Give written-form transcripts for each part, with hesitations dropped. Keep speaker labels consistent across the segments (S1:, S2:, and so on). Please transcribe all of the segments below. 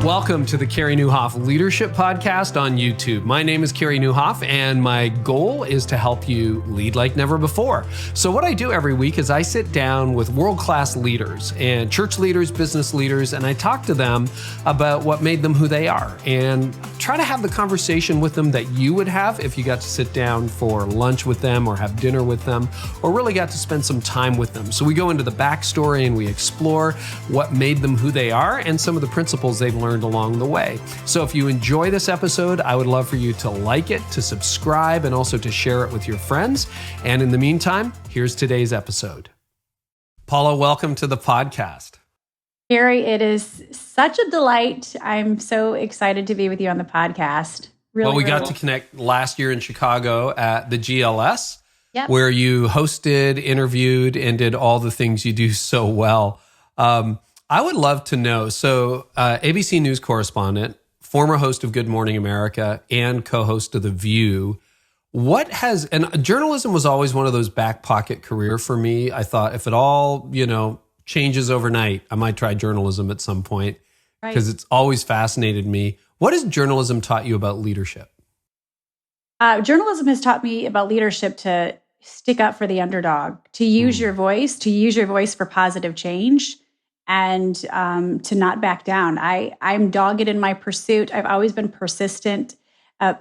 S1: Welcome to the Carey Nieuwhof Leadership Podcast on YouTube. My name is Carey Nieuwhof, and my goal is to help you lead like never before. So what I do every week is I sit down with world-class leaders and church leaders, business leaders, and I talk to them about what made them who they are and try to have the conversation with them that you would have if you got to sit down for lunch with them or have dinner with them or really got to spend some time with them. So we go into the backstory and we explore what made them who they are and some of the principles they've learned along the way. So if you enjoy this episode, I would love for you to like it, to subscribe, and also to share it with your friends. And in the meantime, here's today's episode. Paula, welcome to the podcast.
S2: Carey, it is such a delight. I'm so excited to be with you on the podcast.
S1: Well, we got to connect last year in Chicago at the GLS, where you hosted, interviewed, and did all the things you do so well. I would love to know, so ABC News correspondent, former host of Good Morning America, and co-host of The View, and journalism was always one of those back pocket career for me. I thought if it all, changes overnight, I might try journalism at some point because it's always fascinated me. What has journalism taught you about leadership?
S2: Journalism has taught me about leadership to stick up for the underdog, to use your voice for positive change, and to not back down. I'm dogged in my pursuit. I've always been persistent.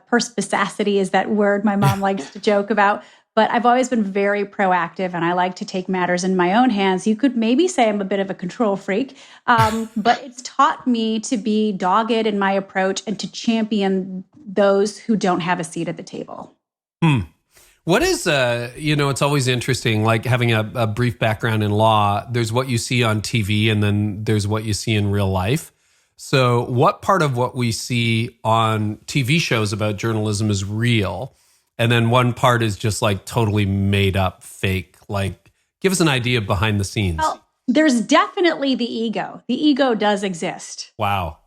S2: Perspicacity is that word my mom likes to joke about. But I've always been very proactive, and I like to take matters in my own hands. You could maybe say I'm a bit of a control freak, but it's taught me to be dogged in my approach and to champion those who don't have a seat at the table.
S1: What is, it's always interesting, like having a brief background in law, there's what you see on TV and then there's what you see in real life. So what part of what we see on TV shows about journalism is real? And then one part is just like totally made up, fake. Like, give us an idea behind the scenes.
S2: Well, there's definitely the ego. The ego does exist.
S1: Wow.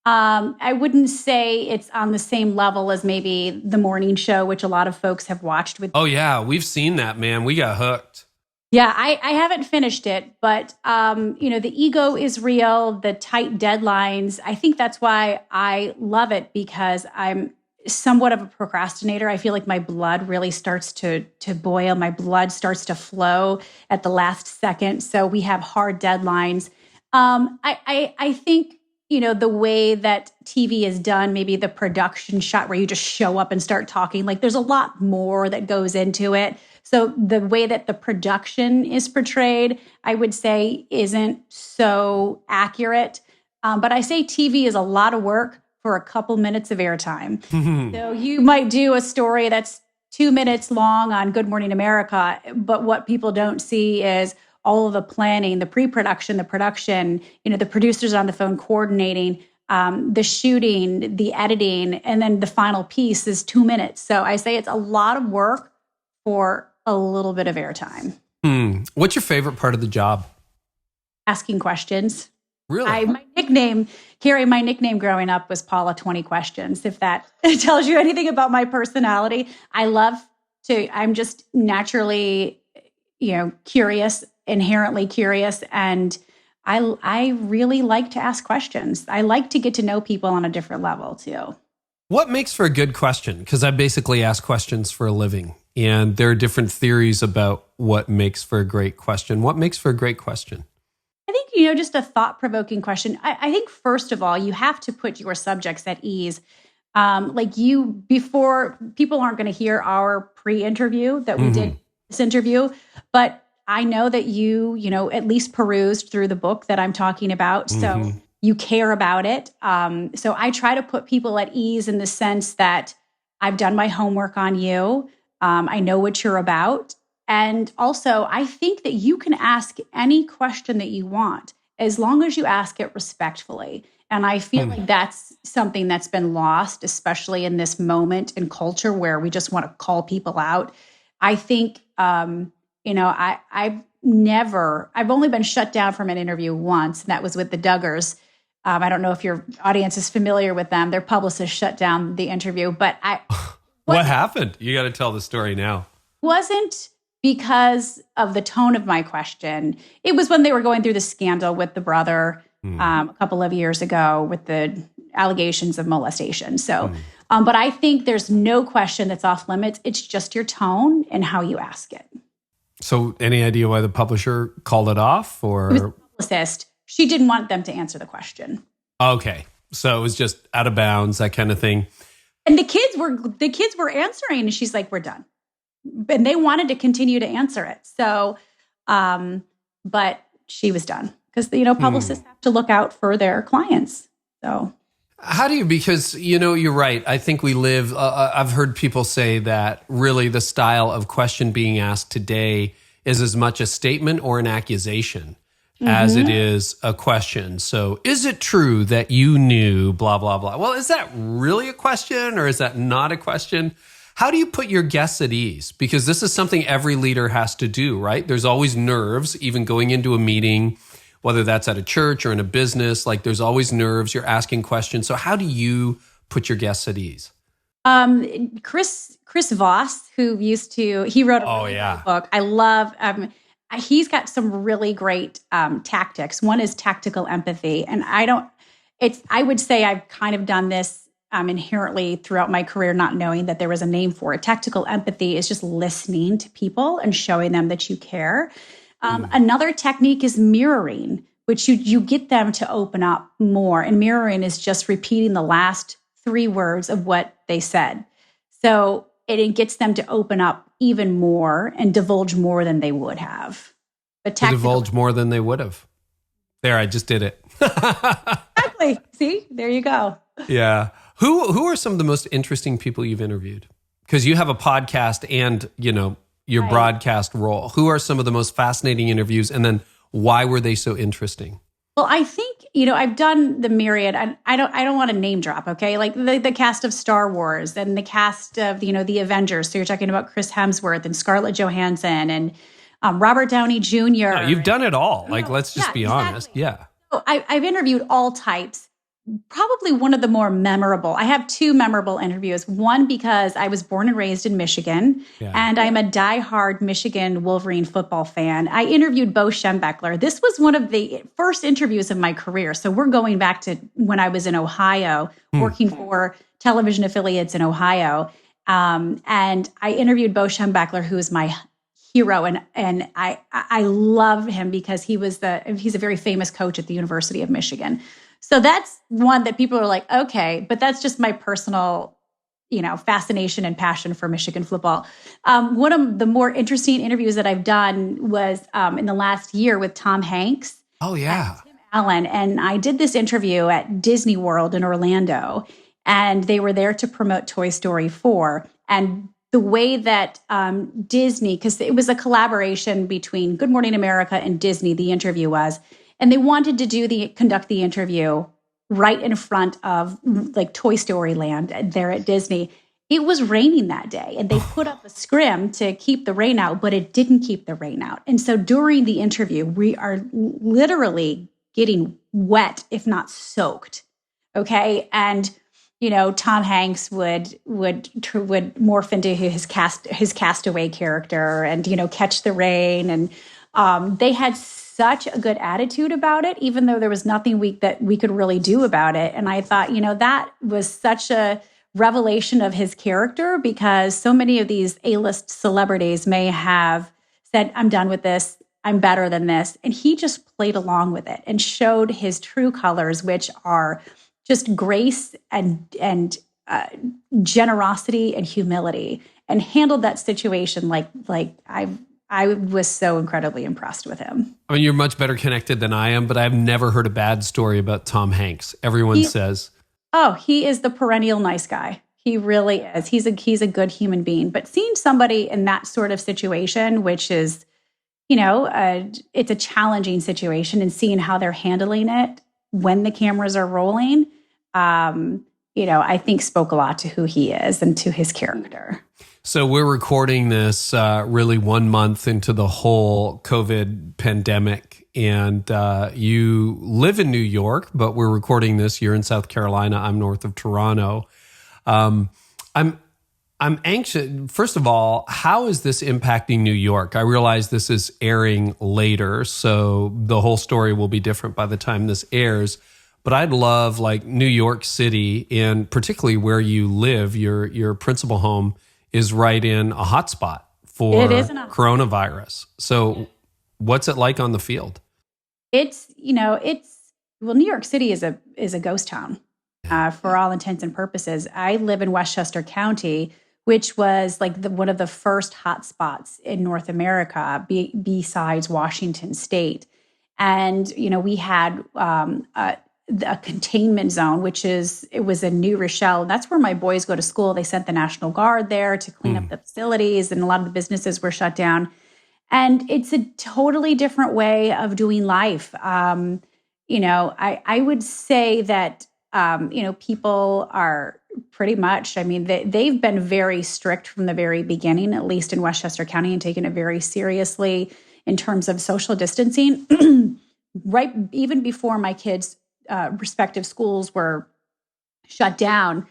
S2: I wouldn't say it's on the same level as maybe the morning show, which a lot of folks have watched with.
S1: Oh yeah, we've seen that, man. We got hooked.
S2: Yeah, I haven't finished it, but the ego is real, the tight deadlines. I think that's why I love it, because I'm somewhat of a procrastinator. I feel like my blood really starts to boil. My blood starts to flow at the last second. So we have hard deadlines. I think, the way that TV is done, maybe the production shot where you just show up and start talking, like there's a lot more that goes into it. So the way that the production is portrayed, I would say isn't so accurate. But I say TV is a lot of work for a couple minutes of airtime. So you might do a story that's 2 minutes long on Good Morning America, but what people don't see is all of the planning, the pre-production, the production, the producers on the phone coordinating, the shooting, the editing, and then the final piece is 2 minutes. So I say it's a lot of work for a little bit of airtime.
S1: What's your favorite part of the job?
S2: Asking questions.
S1: Really?
S2: My nickname growing up was Paula 20 Questions, if that tells you anything about my personality. I'm just naturally, curious, inherently curious, and I really like to ask questions. I like to get to know people on a different level too.
S1: What makes for a good question? Because I basically ask questions for a living, and there are different theories about what makes for a great question. What makes for a great question?
S2: I think, just a thought-provoking question. I think, first of all, you have to put your subjects at ease. Before, people aren't going to hear our pre-interview that we did this interview, but I know that you at least perused through the book that I'm talking about. So you care about it. So I try to put people at ease in the sense that I've done my homework on you. I know what you're about. And also, I think that you can ask any question that you want as long as you ask it respectfully. And I feel like that's something that's been lost, especially in this moment in culture where we just want to call people out. I think, I've only been shut down from an interview once, and that was with the Duggars. I don't know if your audience is familiar with them. Their publicist shut down the interview, but
S1: what happened? You got to tell the story now.
S2: Wasn't because of the tone of my question. It was when they were going through the scandal with the brother. a couple of years ago with the allegations of molestation. So, but I think there's no question that's off limits. It's just your tone and how you ask it.
S1: So any idea why the publisher called it off, or?
S2: It was a publicist. She didn't want them to answer the question.
S1: Okay. So it was just out of bounds, that kind of thing.
S2: And the kids were answering, and she's like, we're done. And they wanted to continue to answer it. So, but she was done because, publicists have to look out for their clients. So
S1: how do you, because, you're right. I think we live, I've heard people say that really the style of question being asked today is as much a statement or an accusation as it is a question. So is it true that you knew blah, blah, blah? Well, is that really a question, or is that not a question? How do you put your guests at ease? Because this is something every leader has to do, right? There's always nerves, even going into a meeting, whether that's at a church or in a business, like there's always nerves. You're asking questions. So how do you put your guests at ease?
S2: Chris Voss, he wrote a really great book. I love, he's got some really great tactics. One is tactical empathy. And I would say I've kind of done this inherently throughout my career, not knowing that there was a name for it. Tactical empathy is just listening to people and showing them that you care. Another technique is mirroring, which you get them to open up more. And mirroring is just repeating the last 3 words of what they said. So it gets them to open up even more and divulge more than they would have. But
S1: divulge more than they would have. There, I just did it.
S2: Exactly. See, there you go.
S1: Yeah. Who are some of the most interesting people you've interviewed? Because you have a podcast and, your broadcast role. Who are some of the most fascinating interviews? And then why were they so interesting?
S2: Well, I think, I've done the myriad. I don't want to name drop, okay? Like the cast of Star Wars and the cast of, the Avengers. So you're talking about Chris Hemsworth and Scarlett Johansson and Robert Downey Jr.
S1: No, you've done it all. Like, let's just be honest. Yeah.
S2: So I've interviewed all types. Probably one of the more memorable. I have 2 memorable interviews. One, because I was born and raised in Michigan, and I'm a diehard Michigan Wolverine football fan. I interviewed Bo Schembechler. This was one of the first interviews of my career. So we're going back to when I was in Ohio, working for television affiliates in Ohio. And I interviewed Bo Schembechler, who is my hero. And I love him because he's a very famous coach at the University of Michigan. So that's one that people are like, okay, but that's just my personal, fascination and passion for Michigan football. One of the more interesting interviews that I've done was in the last year with Tom Hanks.
S1: Oh, yeah.
S2: And Tim Allen. And I did this interview at Disney World in Orlando, and they were there to promote Toy Story 4. And the way that Disney, because it was a collaboration between Good Morning America and Disney, the interview was, and they wanted to conduct the interview right in front of like Toy Story Land there at Disney. It was raining that day, and they put up a scrim to keep the rain out, but it didn't keep the rain out. And so during the interview, we are literally getting wet, if not soaked. Okay. And, Tom Hanks would morph into his castaway character and, catch the rain. And they had such a good attitude about it, even though there was nothing that we could really do about it. And I thought, that was such a revelation of his character, because so many of these A-list celebrities may have said, I'm done with this, I'm better than this. And he just played along with it and showed his true colors, which are just grace and generosity and humility, and handled that situation like I was so incredibly impressed with him.
S1: I mean, you're much better connected than I am, but I've never heard a bad story about Tom Hanks. Everyone says,
S2: oh, he is the perennial nice guy. He really is. He's a good human being. But seeing somebody in that sort of situation, which is, it's a challenging situation, and seeing how they're handling it when the cameras are rolling, I think spoke a lot to who he is and to his character.
S1: So we're recording this really 1 month into the whole COVID pandemic, and you live in New York, but we're recording this. You're in South Carolina. I'm north of Toronto. I'm I'm anxious. First of all, how is this impacting New York? I realize this is airing later, so the whole story will be different by the time this airs. But I'd love, like, New York City, and particularly where you live, your principal home is right in a hotspot for coronavirus. So what's it like on the field?
S2: Well, New York City is a ghost town for all intents and purposes. I live in Westchester County, which was like one of the first hotspots in North America, besides Washington State. And, we had a containment zone, it was in New Rochelle. And that's where my boys go to school. They sent the National Guard there to clean up the facilities, and a lot of the businesses were shut down. And it's a totally different way of doing life. I would say that, people are pretty much, they've been very strict from the very beginning, at least in Westchester County, and taken it very seriously in terms of social distancing. Right, even before my kids' respective schools were shut down,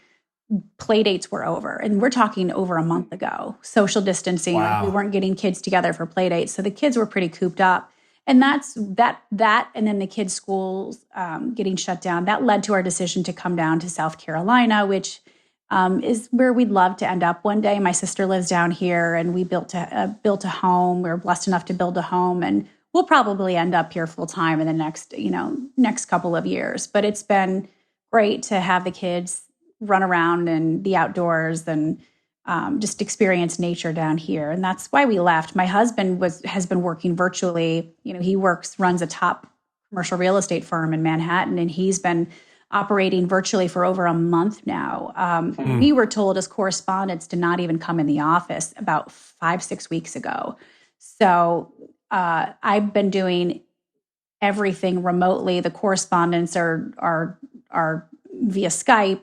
S2: play dates were over. And we're talking over a month ago. Social distancing,
S1: wow.
S2: We weren't getting kids together for play dates. So the kids were pretty cooped up. And that's that. And then the kids' schools getting shut down, that led to our decision to come down to South Carolina, which is where we'd love to end up one day. My sister lives down here, and we built a home. We were blessed enough to build a home, and we'll probably end up here full time in the next couple of years. But it's been great to have the kids run around in the outdoors and just experience nature down here. And that's why we left. My husband has been working virtually. He runs a top commercial real estate firm in Manhattan, and he's been operating virtually for over a month now. We were told as correspondents to not even come in the office about 5-6 weeks ago. So I've been doing everything remotely. The correspondents are via Skype,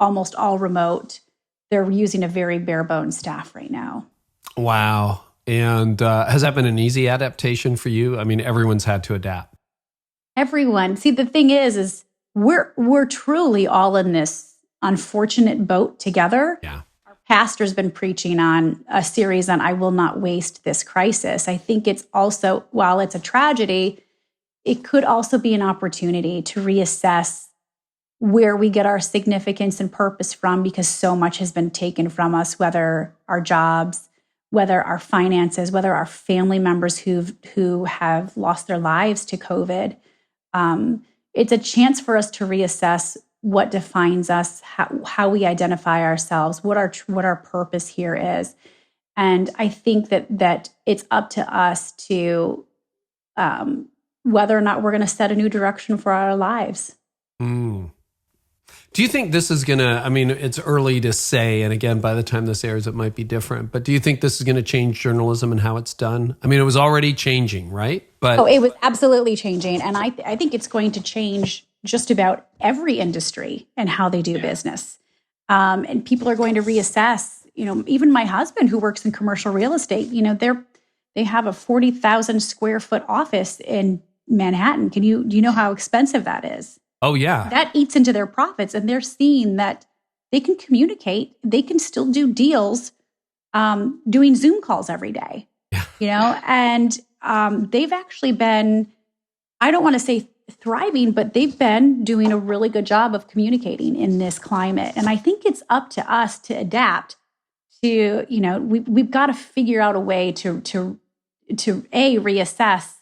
S2: almost all remote. They're using a very bare bones staff right now.
S1: Wow. And has that been an easy adaptation for you? Everyone's had to adapt.
S2: Everyone. See, the thing is we're truly all in this unfortunate boat together.
S1: Yeah.
S2: Our pastor's been preaching on a series on I will not waste this crisis. I think it's also, while it's a tragedy, it could also be an opportunity to reassess where we get our significance and purpose from, because so much has been taken from us, whether our jobs, whether our finances, whether our family members who have lost their lives to COVID. It's a chance for us to reassess what defines us, how we identify ourselves, what our purpose here is. And I think that it's up to us to whether or not we're going to set a new direction for our lives.
S1: Do you think this is going to, it's early to say, and again, by the time this airs, it might be different, but do you think this is going to change journalism and how it's done? It was already changing, right? But
S2: it was absolutely changing. And I think it's going to change just about every industry and how they do business. And people are going to reassess, even my husband who works in commercial real estate, they have a 40,000 square foot office in Manhattan. Do you know how expensive that is?
S1: Oh, yeah.
S2: That eats into their profits, and they're seeing that they can communicate. They can still do deals doing Zoom calls every day, and they've actually been, I don't want to say thriving, but they've been doing a really good job of communicating in this climate. And I think it's up to us to adapt to, we've got to figure out a way to reassess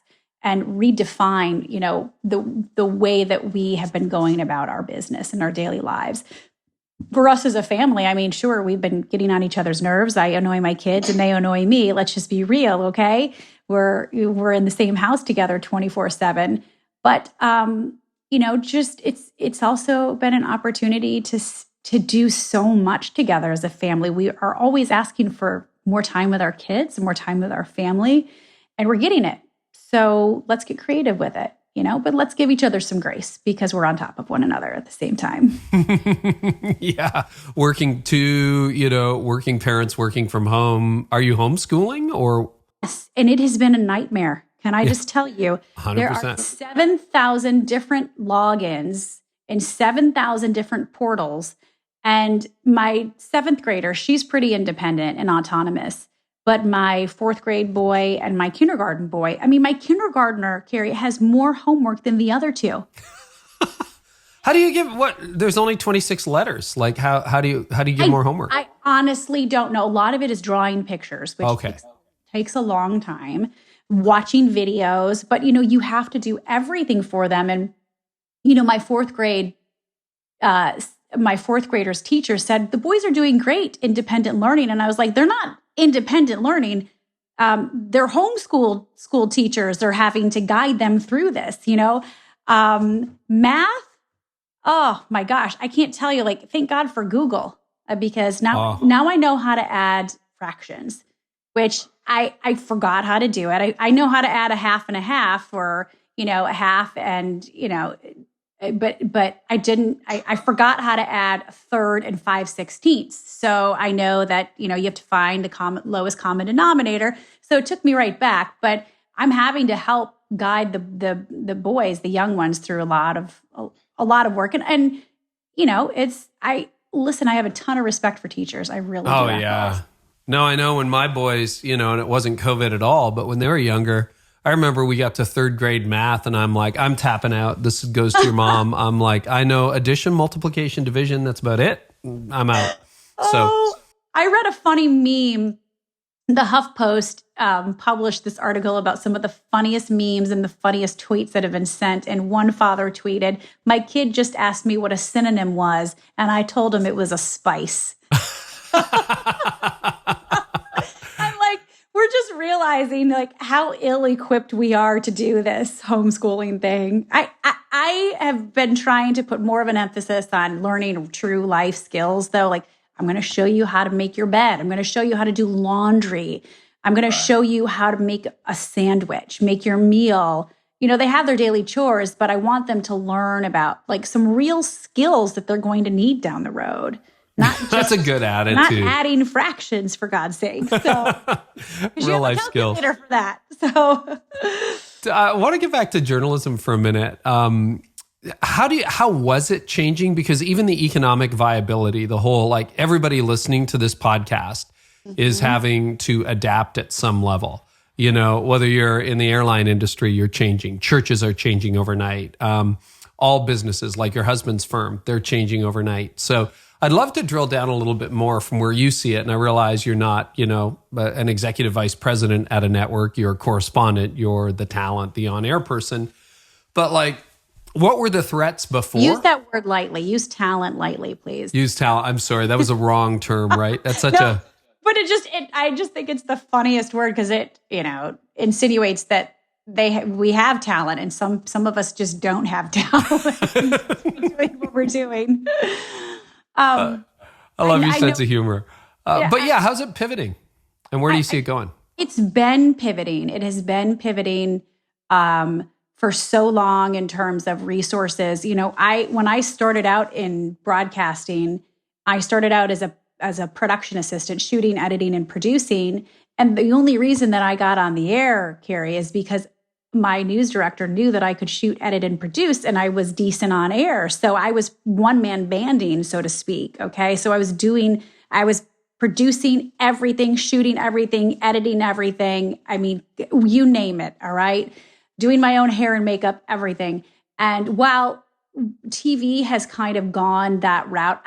S2: and redefine, the way that we have been going about our business and our daily lives. For us as a family, sure, we've been getting on each other's nerves. I annoy my kids and they annoy me. Let's just be real, okay? We're in the same house together 24/7. But it's also been an opportunity to do so much together as a family. We are always asking for more time with our kids, more time with our family, and we're getting it. So let's get creative with it, but let's give each other some grace because we're on top of one another at the same time.
S1: Yeah. Working parents working from home. Are you homeschooling or?
S2: Yes. And it has been a nightmare. Can I just tell you,
S1: 100%.
S2: There are 7,000 different logins and 7,000 different portals. And my 7th grader, she's pretty independent and autonomous. But my 4th grade boy and my kindergarten boy, I mean, my kindergartner, Carey, has more homework than the other two.
S1: How do you give there's only 26 letters. Like how do you give more homework?
S2: I honestly don't know. A lot of it is drawing pictures, which takes a long time, watching videos, but you have to do everything for them. And my 4th grader's teacher said, the boys are doing great independent learning. And I was like, they're not independent learning. Their school teachers are having to guide them through this, math. Oh my gosh. I can't tell you, thank God for Google, because now I know how to add fractions, which I forgot how to do it. I know how to add a half and a half, or, a half and, but I didn't, I forgot how to add a third and 5/16. So I know that, you have to find the lowest common denominator. So it took me right back, but I'm having to help guide the boys, the young ones, through a lot of work. And I have a ton of respect for teachers. I really do.
S1: Oh yeah. No, I know when my boys, and it wasn't COVID at all, but when they were younger, I remember we got to 3rd grade math and I'm like, I'm tapping out. This goes to your mom. I'm like, I know addition, multiplication, division. That's about it. I'm out. So
S2: I read a funny meme. The HuffPost published this article about some of the funniest memes and the funniest tweets that have been sent. And one father tweeted, my kid just asked me what a synonym was, and I told him it was a spice. I'm like, we're just realizing how ill-equipped we are to do this homeschooling thing. I have been trying to put more of an emphasis on learning true life skills, though. I'm going to show you how to make your bed. I'm going to show you how to do laundry. I'm going to show you how to make a sandwich, make your meal. They have their daily chores, but I want them to learn about some real skills that they're going to need down the road. Not just,
S1: that's a good attitude.
S2: Not adding fractions, for God's sake. So
S1: real life skills
S2: for that. So
S1: I want to get back to journalism for a minute. How was it changing? Because even the economic viability, the whole, everybody listening to this podcast is having to adapt at some level. Whether you're in the airline industry, you're changing. Churches are changing overnight. All businesses, like your husband's firm, they're changing overnight. So I'd love to drill down a little bit more from where you see it. And I realize you're not, an executive vice president at a network. You're a correspondent. You're the talent, the on-air person. But what were the threats before?
S2: Use that word lightly. Use talent lightly, please.
S1: Use talent. I'm sorry. That was a wrong term, right? That's such a...
S2: But I just think it's the funniest word because it, insinuates that we have talent and some of us just don't have talent doing what we're doing.
S1: I love your sense of humor. But how's it pivoting? And where do you see it going?
S2: It's been pivoting. It has been pivoting for so long in terms of resources. When I started out in broadcasting, I started out as a production assistant, shooting, editing, and producing. And the only reason that I got on the air, Carey, is because my news director knew that I could shoot, edit, and produce, and I was decent on air. So I was one-man banding, so to speak, okay? So I was producing everything, shooting everything, editing everything. I mean, you name it, all right? Doing my own hair and makeup, everything. And while TV has kind of gone that route,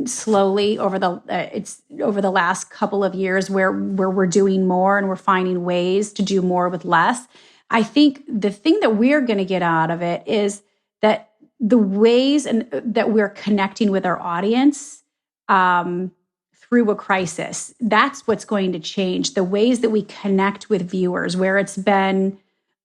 S2: slowly over the last couple of years where we're doing more and we're finding ways to do more with less. I think the thing that we're going to get out of it is that the ways that we're connecting with our audience through a crisis, that's what's going to change. The ways that we connect with viewers, where it's been,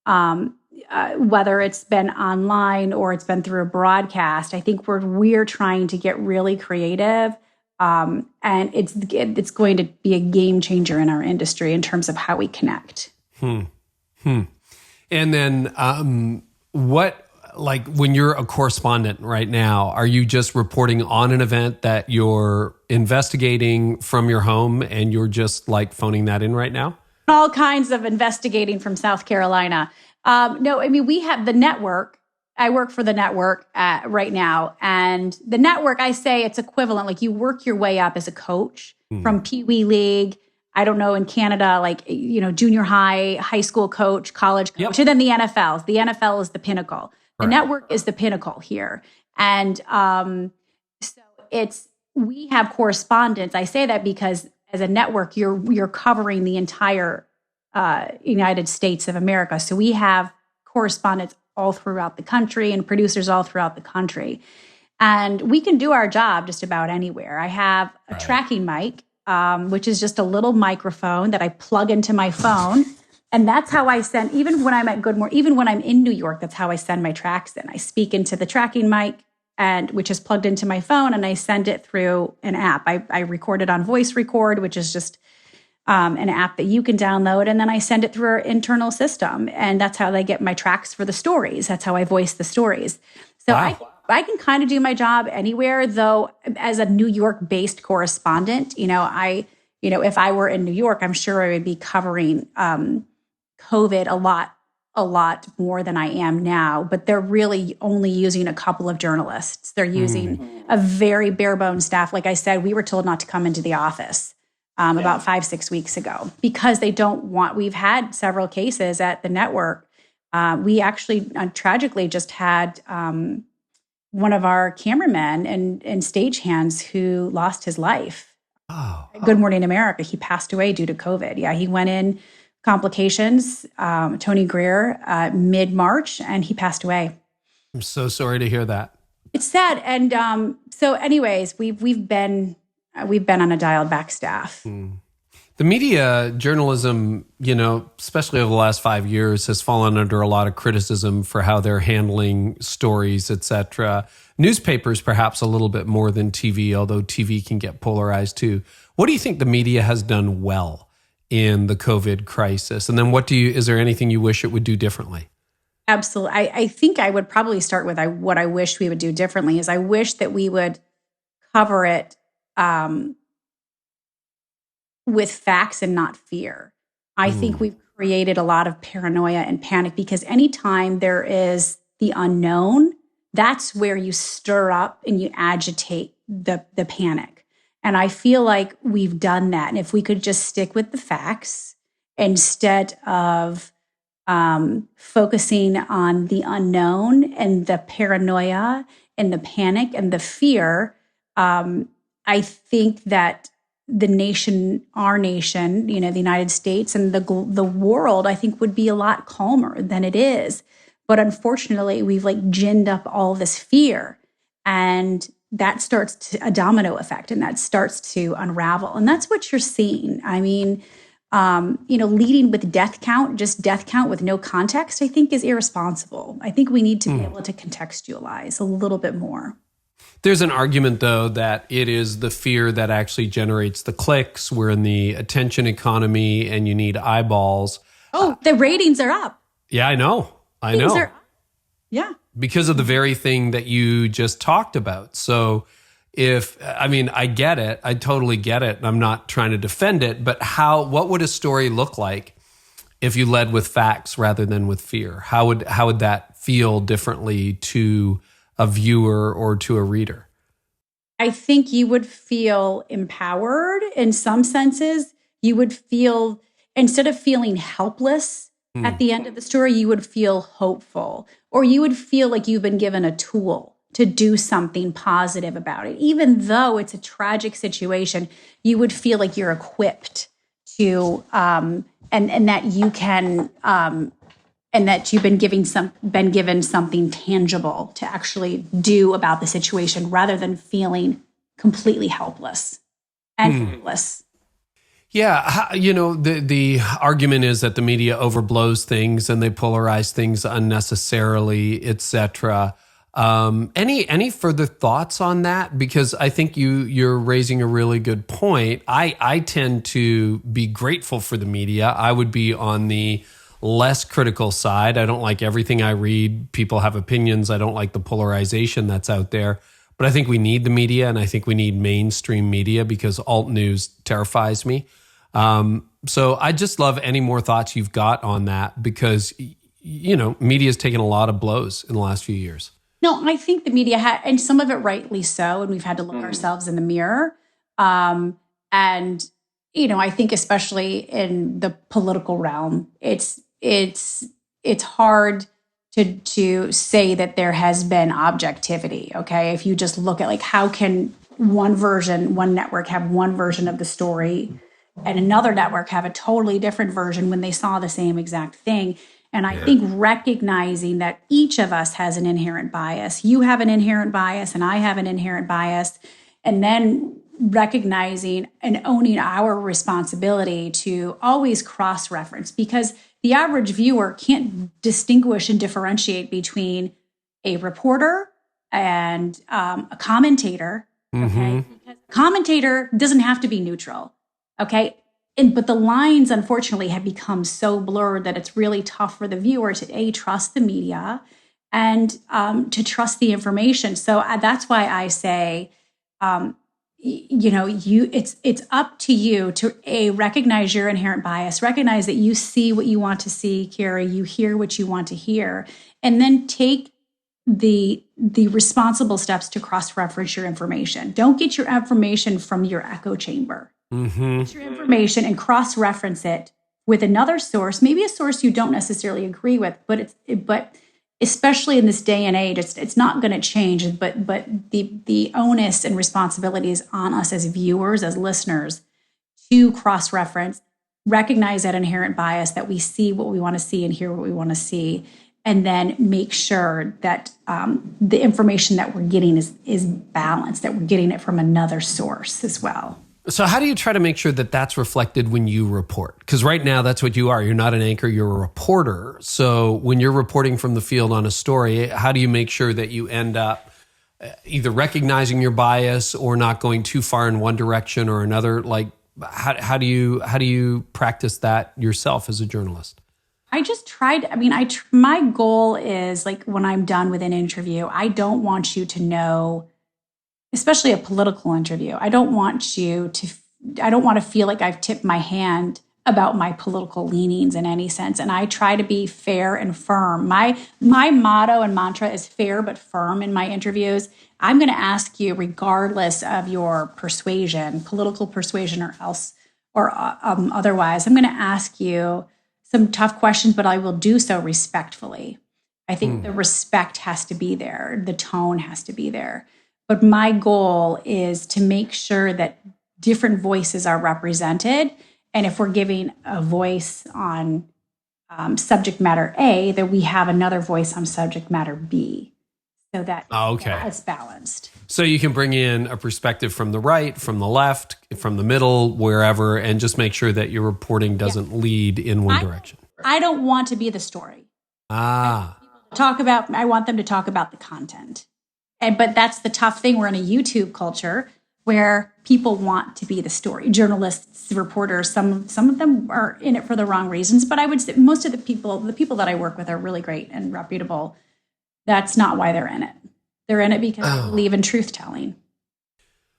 S2: whether it's been online or it's been through a broadcast, I think we're trying to get really creative, and it's going to be a game changer in our industry in terms of how we connect.
S1: And then when you're a correspondent right now, are you just reporting on an event that you're investigating from your home and you're just phoning that in right now?
S2: All kinds of investigating from South Carolina. No, I mean, we have the network I work for the network right now. And the network, I say it's equivalent. Like you work your way up as a coach from Pee Wee League. I don't know, in Canada, like, junior high, high school coach, college coach, and then the NFL. The NFL is the pinnacle. The network is the pinnacle here. And so we have correspondence. I say that because as a network, you're covering the entire United States of America. So we have correspondence all throughout the country and producers all throughout the country. And we can do our job just about anywhere. I have a tracking mic, which is just a little microphone that I plug into my phone. And that's how I send, even when I'm at Good Morning, even when I'm in New York, that's how I send my tracks in. I speak into the tracking mic, which is plugged into my phone, and I send it through an app. I record it on Voice Record, which is just an app that you can download, and then I send it through our internal system. And that's how they get my tracks for the stories. That's how I voice the stories. So I can kind of do my job anywhere, though, as a New York-based correspondent, if I were in New York, I'm sure I would be covering COVID a lot more than I am now, but they're really only using a couple of journalists. They're using a very bare bones staff. Like I said, we were told not to come into the office about 5-6 weeks ago because they don't want, we've had several cases at the network. We actually tragically just had one of our cameramen and stagehands who lost his life. Oh. Good Morning America. He passed away due to COVID. Yeah, he went in complications, Tony Greer, mid-March, and he passed away.
S1: I'm so sorry to hear that.
S2: It's sad. And so anyways, we've been on a dialed back staff.
S1: The media journalism, especially over the last 5 years, has fallen under a lot of criticism for how they're handling stories, etc. Newspapers, perhaps a little bit more than TV, although TV can get polarized too. What do you think the media has done well in the COVID crisis? And then is there anything you wish it would do differently?
S2: Absolutely. I think I would probably start with what I wish we would do differently is I wish that we would cover it with facts and not fear. I think we've created a lot of paranoia and panic because anytime there is the unknown, that's where you stir up and you agitate the panic. And I feel like we've done that. And if we could just stick with the facts instead of focusing on the unknown and the paranoia and the panic and the fear, I think that our nation, the United States and the world, I think would be a lot calmer than it is. But unfortunately, we've ginned up all this fear, and that starts a domino effect, and that starts to unravel. And that's what you're seeing. I mean, leading with death count with no context, I think is irresponsible. I think we need to be able to contextualize a little bit more.
S1: There's an argument, though, that it is the fear that actually generates the clicks. We're in the attention economy and you need eyeballs.
S2: Oh, the ratings are up.
S1: Yeah, I know.
S2: Yeah. Because
S1: of the very thing that you just talked about. So I get it. I totally get it. And I'm not trying to defend it, but what would a story look like if you led with facts rather than with fear? How would that feel differently to a viewer or to a reader?
S2: I think you would feel empowered in some senses. You would feel, instead of feeling helpless at the end of the story, you would feel hopeful, or you would feel like you've been given a tool to do something positive about it. Even though it's a tragic situation, you would feel like you're equipped to, and that you can, and that you've been given something tangible to actually do about the situation rather than feeling completely helpless and hopeless.
S1: Yeah, the argument is that the media overblows things and they polarize things unnecessarily, etc. Any further thoughts on that? Because I think you're raising a really good point. I tend to be grateful for the media. I would be on the less critical side. I don't like everything I read. People have opinions. I don't like the polarization that's out there. But I think we need the media, and I think we need mainstream media because alt news terrifies me. So I just love any more thoughts you've got on that because, media's taken a lot of blows in the last few years.
S2: No, I think the media had, and some of it rightly so, and we've had to look ourselves in the mirror. And, I think especially in the political realm, it's hard to say that there has been objectivity. Okay. If you just look at like, how can one network have one version of the story and another network have a totally different version when they saw the same exact thing? And I think recognizing that each of us has an inherent bias. You have an inherent bias and I have an inherent bias. And then recognizing and owning our responsibility to always cross-reference, because the average viewer can't distinguish and differentiate between a reporter and a commentator. Okay, because commentator doesn't have to be neutral. Okay, but the lines, unfortunately, have become so blurred that it's really tough for the viewer to trust the media and to trust the information. So that's why I say, it's up to you to recognize your inherent bias, recognize that you see what you want to see, Carey, you hear what you want to hear, and then take the responsible steps to cross-reference your information. Don't get your information from your echo chamber. Get your information and cross-reference it with another source, maybe a source you don't necessarily agree with, but especially in this day and age, it's not going to change. But the onus and responsibility is on us as viewers, as listeners, to cross-reference, recognize that inherent bias, that we see what we want to see and hear what we want to see, and then make sure that the information that we're getting is balanced, that we're getting it from another source as well.
S1: So how do you try to make sure that that's reflected when you report? Because right now, that's what you are. You're not an anchor, you're a reporter. So when you're reporting from the field on a story, how do you make sure that you end up either recognizing your bias or not going too far in one direction or another? Like, how do you practice that yourself as a journalist?
S2: I just tried. My goal is, like, when I'm done with an interview, I don't want you to know, especially a political interview, I don't want to feel like I've tipped my hand about my political leanings in any sense. And I try to be fair and firm. My motto and mantra is fair but firm in my interviews. I'm going to ask you, regardless of your persuasion, political persuasion or otherwise, I'm going to ask you some tough questions, but I will do so respectfully. I think the respect has to be there. The tone has to be there. But my goal is to make sure that different voices are represented. And if we're giving a voice on subject matter A, that we have another voice on subject matter B, so that it's balanced.
S1: So you can bring in a perspective from the right, from the left, from the middle, wherever, and just make sure that your reporting doesn't lead in one direction.
S2: I don't want to be the story. I want them to talk about the content. But that's the tough thing. We're in a YouTube culture where people want to be the story. Journalists, reporters, some of them are in it for the wrong reasons. But I would say most of the people that I work with are really great and reputable. That's not why they're in it. They're in it because they believe in truth telling.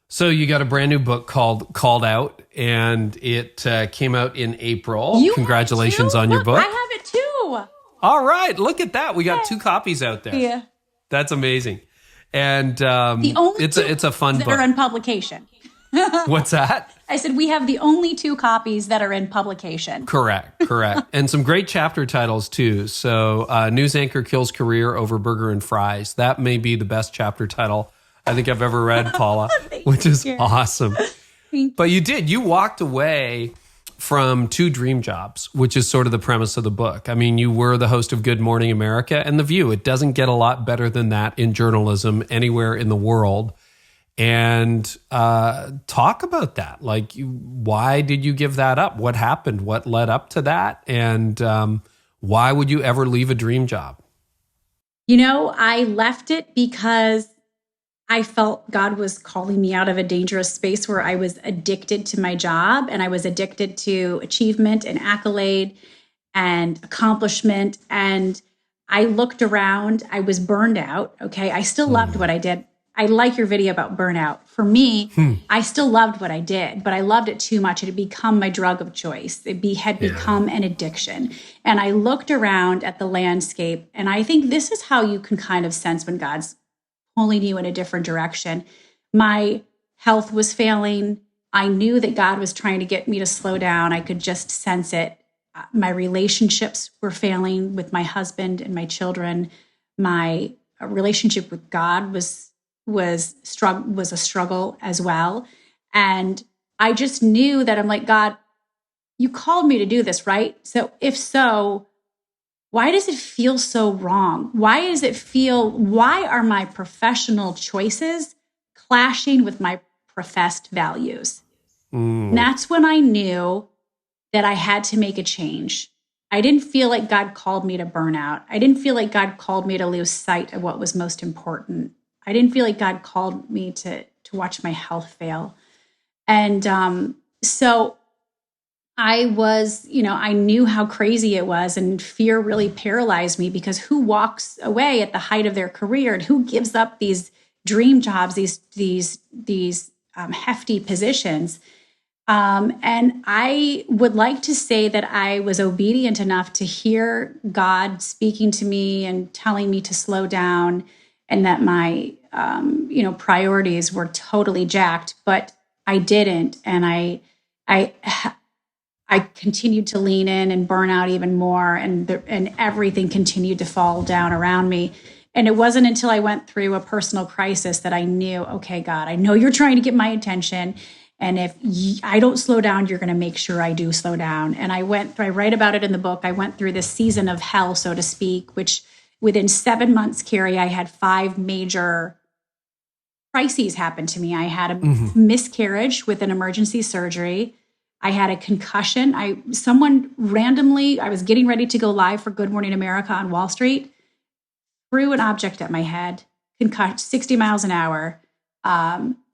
S1: So you got a brand new book called Out, and it came out in April. Congratulations on your book.
S2: I have it too.
S1: All right. Look at that. We got 2 copies out there.
S2: Yeah.
S1: That's amazing. And it's a fun book.
S2: That are in publication.
S1: What's that?
S2: I said we have the only 2 copies that are in publication.
S1: Correct. And some great chapter titles too. So News Anchor Kills Career Over Burger and Fries. That may be the best chapter title I think I've ever read, Paula, which is awesome. But you walked away from 2 dream jobs, which is sort of the premise of the book. I mean, you were the host of Good Morning America and The View. It doesn't get a lot better than that in journalism anywhere in the world. And talk about that. Like, why did you give that up? What happened? What led up to that? And why would you ever leave a dream job?
S2: I left it because I felt God was calling me out of a dangerous space where I was addicted to my job, and I was addicted to achievement and accolade and accomplishment. And I looked around, I was burned out. Okay. I still loved what I did. I like your video about burnout. For me, I still loved what I did, but I loved it too much. It had become my drug of choice. Had become an addiction. And I looked around at the landscape, and I think this is how you can kind of sense when God's pulling you in a different direction. My health was failing. I knew that God was trying to get me to slow down. I could just sense it. My relationships were failing with my husband and my children. My relationship with God was a struggle as well. And I just knew that I'm like, God, you called me to do this, right? So if so, why does it feel so wrong? Why are my professional choices clashing with my professed values? And that's when I knew that I had to make a change. I didn't feel like God called me to burnout. I didn't feel like God called me to lose sight of what was most important. I didn't feel like God called me to watch my health fail. And so I was, I knew how crazy it was, and fear really paralyzed me, because who walks away at the height of their career, and who gives up these dream jobs, these hefty positions? And I would like to say that I was obedient enough to hear God speaking to me and telling me to slow down, and that my, priorities were totally jacked, but I didn't. And I continued to lean in and burn out even more, and everything continued to fall down around me. And it wasn't until I went through a personal crisis that I knew, okay, God, I know you're trying to get my attention. And if I don't slow down, you're going to make sure I do slow down. And I write about it in the book. I went through this season of hell, so to speak, which within 7 months, Carey, I had 5 major crises happen to me. I had a miscarriage with an emergency surgery. I had a concussion. I was getting ready to go live for Good Morning America on Wall Street, threw an object at my head, concussed 60 miles an hour,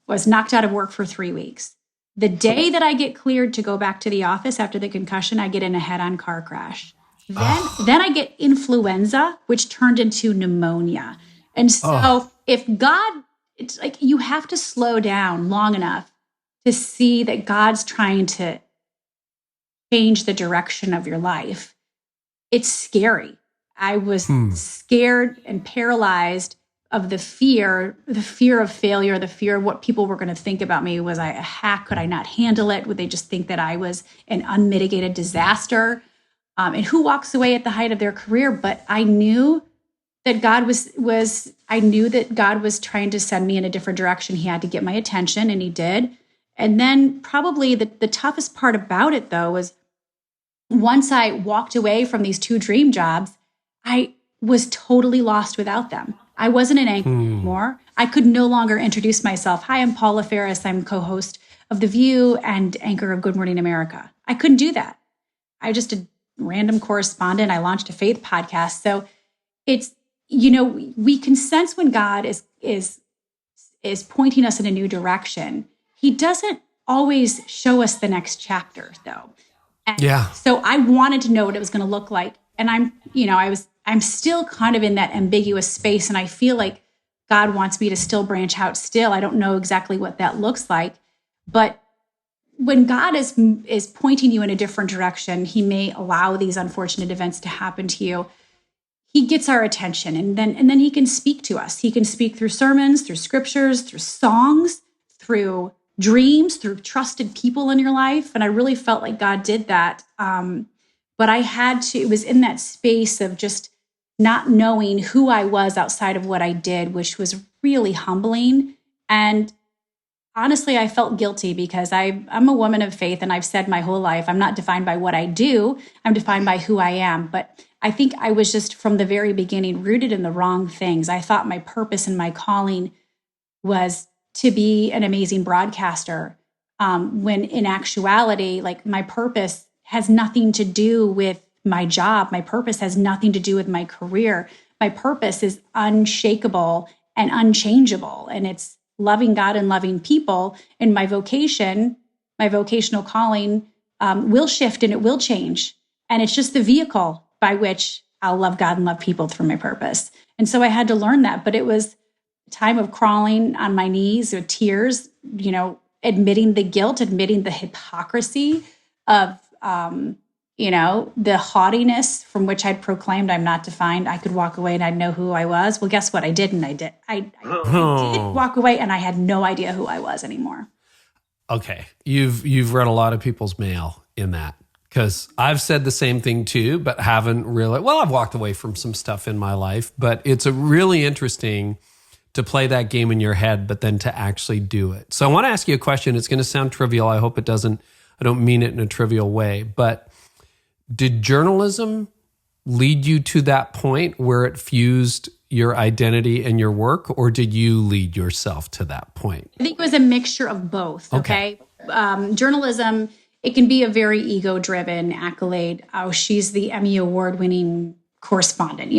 S2: was knocked out of work for 3 weeks. The day that I get cleared to go back to the office after the concussion, I get in a head-on car crash. Then I get influenza, which turned into pneumonia. And so if God, it's like you have to slow down long enough to see that God's trying to change the direction of your life. It's scary. I was scared and paralyzed of the fear of failure, the fear of what people were going to think about me. Was I a hack? Could I not handle it? Would they just think that I was an unmitigated disaster? And who walks away at the height of their career? But I knew that God was trying to send me in a different direction. He had to get my attention, and he did. And then probably the toughest part about it, though, was once I walked away from these 2 dream jobs, I was totally lost without them. I wasn't an anchor anymore. I could no longer introduce myself. Hi, I'm Paula Faris. I'm co-host of The View and anchor of Good Morning America. I couldn't do that. I just a random correspondent. I launched a faith podcast. So it's, we can sense when God is pointing us in a new direction. He doesn't always show us the next chapter, though. And so I wanted to know what it was going to look like. And I'm still kind of in that ambiguous space. And I feel like God wants me to still branch out still. I don't know exactly what that looks like. But when God is pointing you in a different direction, he may allow these unfortunate events to happen to you. He gets our attention, and then he can speak to us. He can speak through sermons, through scriptures, through songs, through dreams, through trusted people in your life. And I really felt like God did that. But it was in that space of just not knowing who I was outside of what I did, which was really humbling. And honestly, I felt guilty because I'm a woman of faith, and I've said my whole life, I'm not defined by what I do, I'm defined by who I am. But I think I was just from the very beginning rooted in the wrong things. I thought my purpose and my calling was to be an amazing broadcaster, when in actuality, like my purpose has nothing to do with my job. My purpose has nothing to do with my career. My purpose is unshakable and unchangeable, and it's loving God and loving people. And my vocational calling will shift and it will change. And it's just the vehicle by which I'll love God and love people through my purpose. And so I had to learn that, but it was time of crawling on my knees with tears, admitting the guilt, admitting the hypocrisy of, the haughtiness from which I'd proclaimed I'm not defined. I could walk away and I'd know who I was. Well, guess what? I didn't. I did walk away and I had no idea who I was anymore.
S1: Okay. You've read a lot of people's mail in that, because I've said the same thing too, but haven't really. Well, I've walked away from some stuff in my life, but it's really interesting to play that game in your head, but then to actually do it. So I want to ask you a question. It's going to sound trivial. I hope it doesn't. I don't mean it in a trivial way, but did journalism lead you to that point where it fused your identity and your work, or did you lead yourself to that point?
S2: I think it was a mixture of both. Okay. Journalism, it can be a very ego-driven accolade. Oh, she's the Emmy Award-winning correspondent.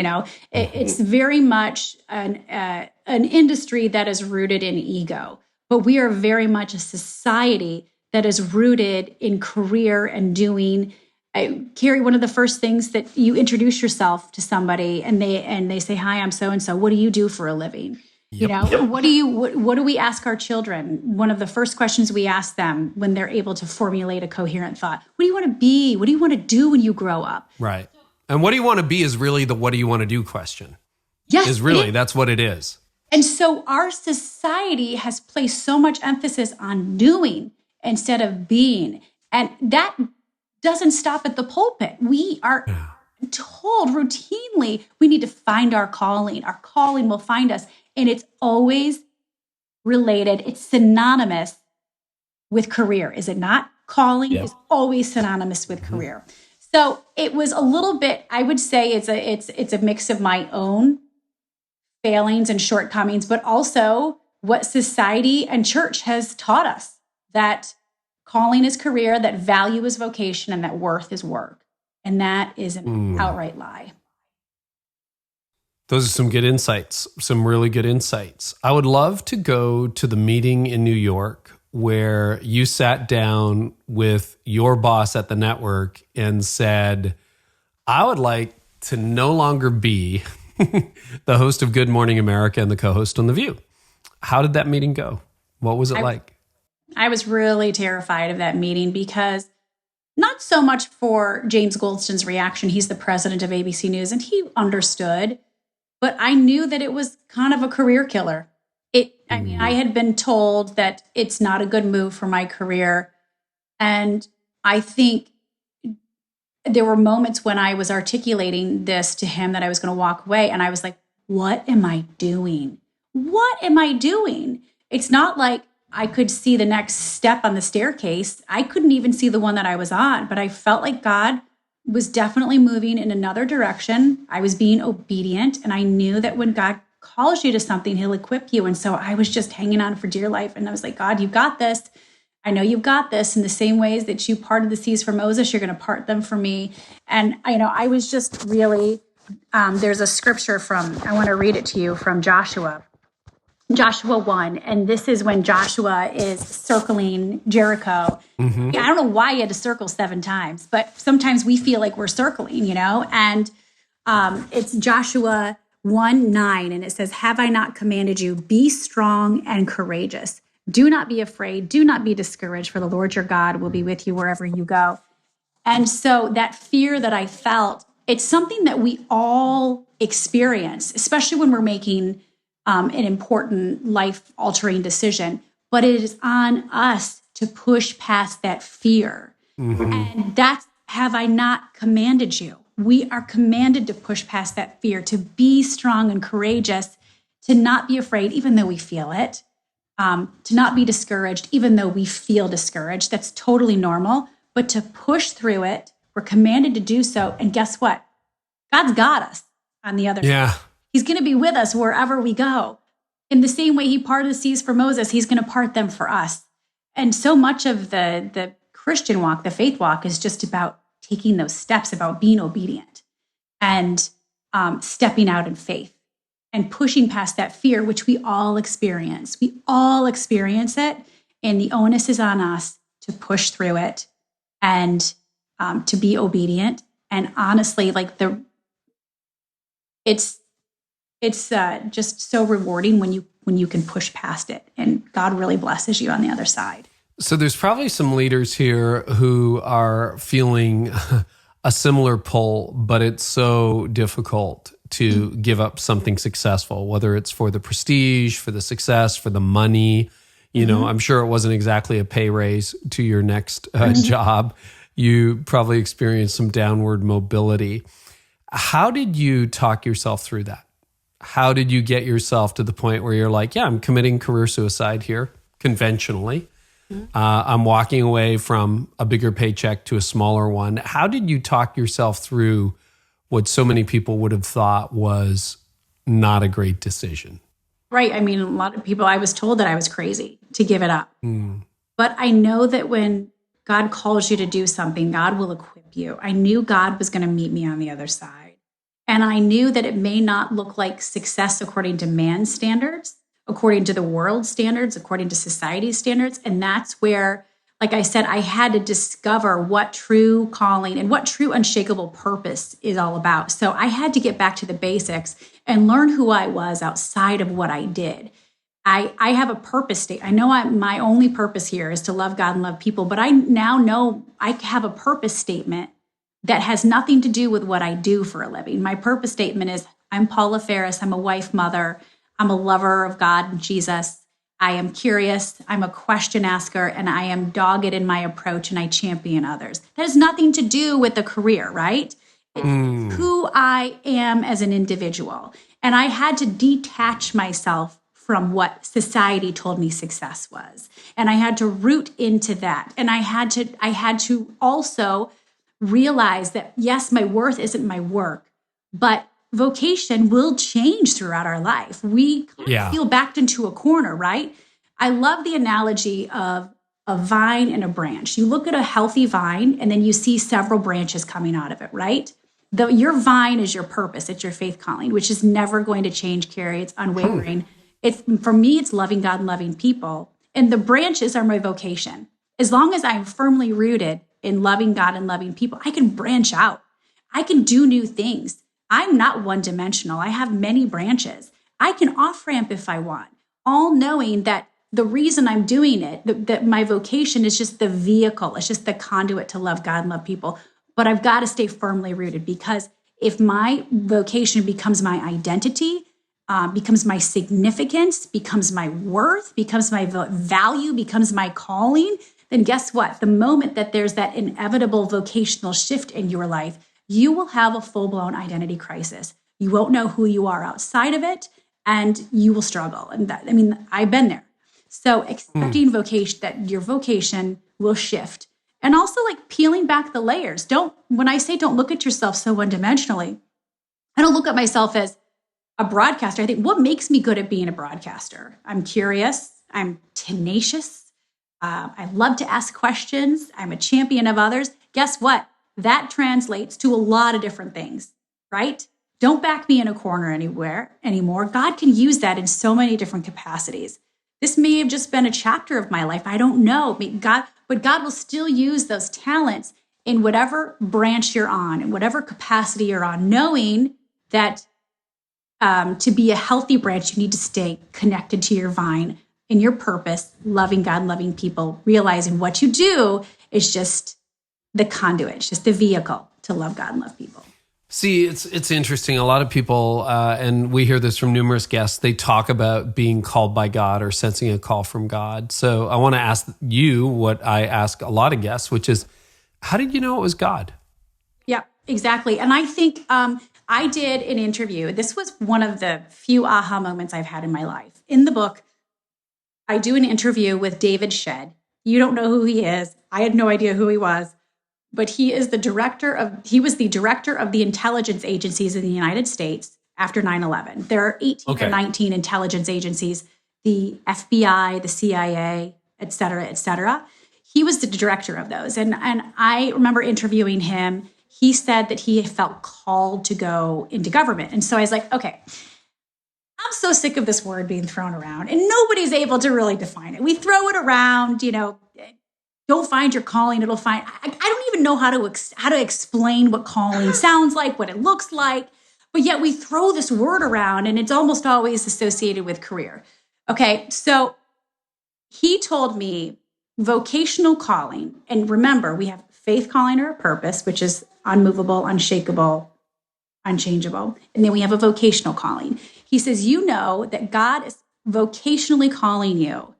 S2: It's very much an industry that is rooted in ego, but we are very much a society that is rooted in career and doing. Carey, one of the first things that you introduce yourself to somebody and they say, "Hi, I'm so-and-so. What do you do for a living?"
S1: Yep.
S2: What do we ask our children? One of the first questions we ask them when they're able to formulate a coherent thought: what do you want to be? What do you want to do when you grow up?
S1: Right. And what do you want to be is really the what do you want to do question.
S2: Yes.
S1: That's what it is.
S2: And so our society has placed so much emphasis on doing instead of being. And that doesn't stop at the pulpit. We are told routinely we need to find our calling. Our calling will find us. And it's always related. It's synonymous with career, is it not? Calling is always synonymous with career. So it was a little bit, I would say it's a mix of my own failings and shortcomings, but also what society and church has taught us, that calling is career, that value is vocation, and that worth is work. And that is an outright lie.
S1: Those are some good insights, some really good insights. I would love to go to the meeting in New York where you sat down with your boss at the network and said, I would like to no longer be the host of Good Morning America and the co-host on The View. How did that meeting go? What was it like?
S2: I was really terrified of that meeting because not so much for James Goldston's reaction. He's the president of ABC News and he understood, but I knew that it was kind of a career killer. I had been told that it's not a good move for my career. And I think there were moments when I was articulating this to him that I was going to walk away. And I was like, what am I doing? What am I doing? It's not like I could see the next step on the staircase. I couldn't even see the one that I was on, but I felt like God was definitely moving in another direction. I was being obedient. And I knew that when God calls you to something, he'll equip you. And so I was just hanging on for dear life. And I was like, God, you've got this. I know you've got this. In the same ways that you parted the seas for Moses, you're going to part them for me. And, I was just really, there's a scripture I want to read it to you from Joshua 1. And this is when Joshua is circling Jericho. Mm-hmm. I don't know why he had to circle 7 times, but sometimes we feel like we're circling, and it's Joshua 1:9, and it says, have I not commanded you, be strong and courageous. Do not be afraid. Do not be discouraged, for the Lord your God will be with you wherever you go. And so that fear that I felt, it's something that we all experience, especially when we're making an important life-altering decision. But it is on us to push past that fear. Mm-hmm. And that's, have I not commanded you? We are commanded to push past that fear, to be strong and courageous, to not be afraid, even though we feel it, to not be discouraged, even though we feel discouraged. That's totally normal, but to push through it, we're commanded to do so. And guess what? God's got us on the other side. He's going to be with us wherever we go. In the same way he parted the seas for Moses, he's going to part them for us. And so much of the Christian walk, the faith walk, is just about taking those steps, about being obedient and stepping out in faith and pushing past that fear, which we all experience. We all experience it, and the onus is on us to push through it and to be obedient. And honestly, it's just so rewarding when when you can push past it and God really blesses you on the other side.
S1: So there's probably some leaders here who are feeling a similar pull, but it's so difficult to give up something successful, whether it's for the prestige, for the success, for the money. You know, I'm sure it wasn't exactly a pay raise to your next job. You probably experienced some downward mobility. How did you talk yourself through that? How did you get yourself to the point where you're like, yeah, I'm committing career suicide here, conventionally. I'm walking away from a bigger paycheck to a smaller one. How did you talk yourself through what so many people would have thought was not a great decision?
S2: Right. I mean, a lot of people, I was told that I was crazy to give it up. But I know that when God calls you to do something, God will equip you. I knew God was going to meet me on the other side. And I knew that it may not look like success according to man's standards, according to the world's standards, according to society's standards. And that's where, like I said, I had to discover what true calling and what true unshakable purpose is all about. So I had to get back to the basics and learn who I was outside of what I did. I have a purpose statement. I know my only purpose here is to love God and love people, but I now know I have a purpose statement that has nothing to do with what I do for a living. My purpose statement is, I'm Paula Faris. I'm a wife, mother. I'm a lover of God and Jesus. I am curious. I'm a question asker, and I am dogged in my approach, and I champion others. That has nothing to do with the career, right? It's who I am as an individual. And I had to detach myself from what society told me success was. And I had to root into that. And I had to also realize that, yes, my worth isn't my work, but vocation will change throughout our life. We feel backed into a corner, right? I love the analogy of a vine and a branch. You look at a healthy vine and then you see several branches coming out of it, right? Your vine is your purpose. It's your faith calling, which is never going to change, Carey. It's unwavering. For me, it's loving God and loving people. And the branches are my vocation. As long as I'm firmly rooted in loving God and loving people, I can branch out. I can do new things. I'm not one-dimensional. I have many branches. I can off-ramp if I want, all knowing that the reason I'm doing it, that my vocation is just the vehicle. It's just the conduit to love God and love people. But I've got to stay firmly rooted, because if my vocation becomes my identity, becomes my significance, becomes my worth, becomes my value, becomes my calling, then guess what? The moment that there's that inevitable vocational shift in your life, you will have a full-blown identity crisis. You won't know who you are outside of it, and you will struggle. And that, I mean, I've been there. So accepting vocation, that your vocation will shift. And also like peeling back the layers. When I say don't look at yourself so one-dimensionally, I don't look at myself as a broadcaster. I think, what makes me good at being a broadcaster? I'm curious. I'm tenacious. I love to ask questions. I'm a champion of others. Guess what? That translates to a lot of different things, right? Don't back me in a corner anymore. God can use that in so many different capacities. This may have just been a chapter of my life. I don't know. But God will still use those talents in whatever branch you're on, in whatever capacity you're on, knowing that to be a healthy branch, you need to stay connected to your vine and your purpose, loving God, loving people, realizing what you do is just the conduit, it's just the vehicle to love God and love people.
S1: See, it's interesting. A lot of people, and we hear this from numerous guests, they talk about being called by God or sensing a call from God. So I want to ask you what I ask a lot of guests, which is, how did you know it was God?
S2: Yeah, exactly. And I think I did an interview. This was one of the few aha moments I've had in my life. In the book, I do an interview with David Shedd. You don't know who he is. I had no idea who he was. But he was the director of the intelligence agencies in the United States after 9/11. There are 18 or 19 intelligence agencies, the FBI, the CIA, et cetera, et cetera. He was the director of those. And I remember interviewing him. He said that he felt called to go into government. And so I was like, okay, I'm so sick of this word being thrown around and nobody's able to really define it. We throw it around, don't find your calling. I don't even know how to explain what calling sounds like, what it looks like. But yet we throw this word around and it's almost always associated with career. Okay, so he told me vocational calling, and remember, we have faith calling or a purpose, which is unmovable, unshakable, unchangeable. And then we have a vocational calling. He says, you know that God is vocationally calling you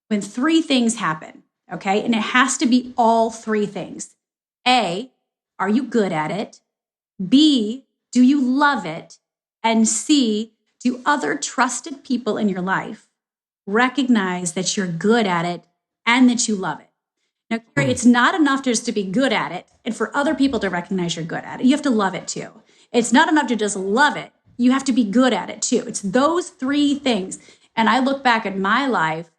S2: when three things happen, okay? And it has to be all three things. A, are you good at it? B, do you love it? And C, do other trusted people in your life recognize that you're good at it and that you love it? Now, Carey, it's not enough just to be good at it and for other people to recognize you're good at it. You have to love it too. It's not enough to just love it. You have to be good at it too. It's those three things. And I look back at my life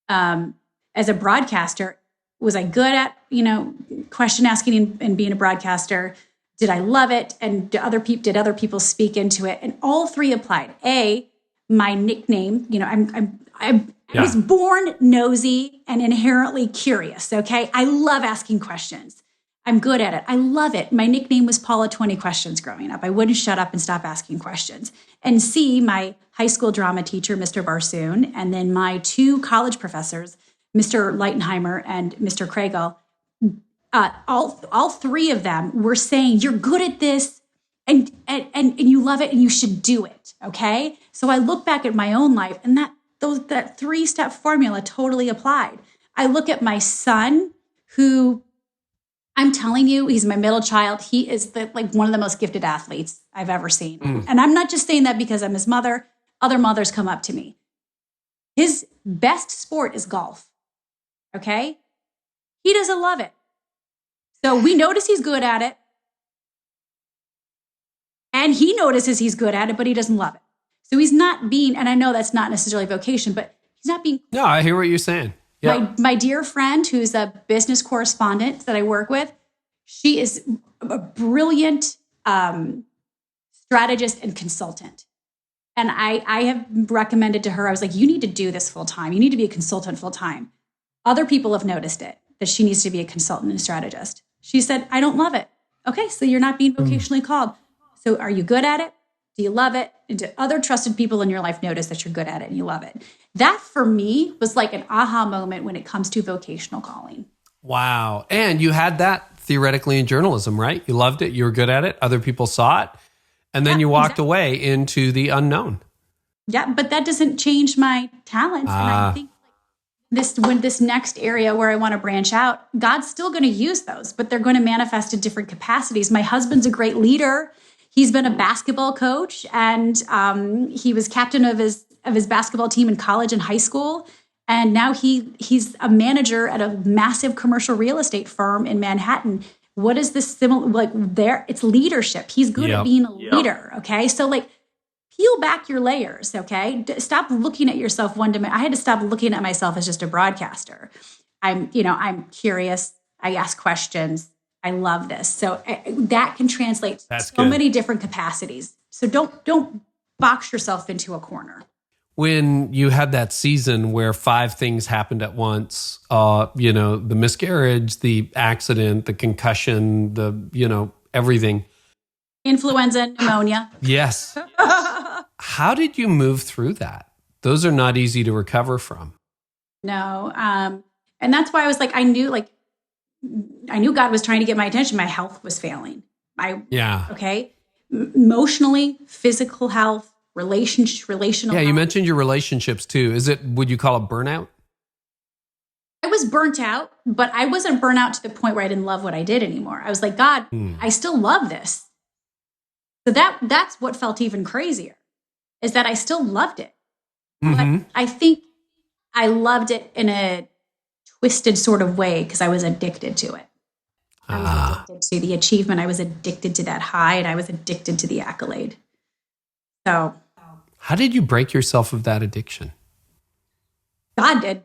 S2: as a broadcaster. Was I good at, question asking and being a broadcaster? Did I love it? And did other people speak into it? And all three applied. A, my nickname, I was born nosy and inherently curious. Okay. I love asking questions. I'm good at it. I love it. My nickname was Paula 20 Questions growing up. I wouldn't shut up and stop asking questions. And C, my high school drama teacher, Mr. Barsoon, and then my two college professors, Mr. Leitenheimer and Mr. Kriegel, all three of them were saying, you're good at this and you love it and you should do it. Okay. So I look back at my own life and that 3-step formula totally applied. I look at my son, who I'm telling you, he's my middle child. He is one of the most gifted athletes I've ever seen. And I'm not just saying that because I'm his mother. Other mothers come up to me. His best sport is golf. Okay. He doesn't love it. So we notice he's good at it. And he notices he's good at it, but he doesn't love it. So he's not being, and I know that's not necessarily vocation, but he's not being.
S1: No, I hear what you're saying. Yep.
S2: My dear friend, who's a business correspondent that I work with, she is a brilliant strategist and consultant. And I have recommended to her, I was like, you need to do this full time. You need to be a consultant full time. Other people have noticed it, that she needs to be a consultant and strategist. She said, I don't love it. Okay, so you're not being vocationally called. So are you good at it? Do you love it? And do other trusted people in your life notice that you're good at it and you love it? That for me was like an aha moment when it comes to vocational calling.
S1: Wow. And you had that theoretically in journalism, right? You loved it. You were good at it. Other people saw it. And then you walked away into the unknown.
S2: Yeah, but that doesn't change my talents. And I think this next area where I want to branch out, God's still going to use those, but they're going to manifest in different capacities. My husband's a great leader. He's been a basketball coach, and he was captain of his basketball team in college and high school. And now he's a manager at a massive commercial real estate firm in Manhattan. What is this similar? It's leadership. He's good at being a leader. Okay, so peel back your layers. Okay, stop looking at yourself one dimension. I had to stop looking at myself as just a broadcaster. I'm curious. I ask questions. I love this. So that can translate to many different capacities. So don't box yourself into a corner.
S1: When you had that season where 5 things happened at once, the miscarriage, the accident, the concussion, everything.
S2: Influenza, pneumonia.
S1: Yes. How did you move through that? Those are not easy to recover from.
S2: No. And that's why I was I knew God was trying to get my attention. My health was failing. Okay. Emotionally, physical health, relational.
S1: Yeah,
S2: health.
S1: you mentioned your relationships too. Would you call it burnout?
S2: I was burnt out, but I wasn't burnt out to the point where I didn't love what I did anymore. I was like, God, I still love this. So that's what felt even crazier, is that I still loved it. But I think I loved it in a twisted sort of way because I was addicted to it. I was addicted to the achievement. I was addicted to that high, and I was addicted to the accolade. So
S1: how did you break yourself of that addiction?
S2: God did.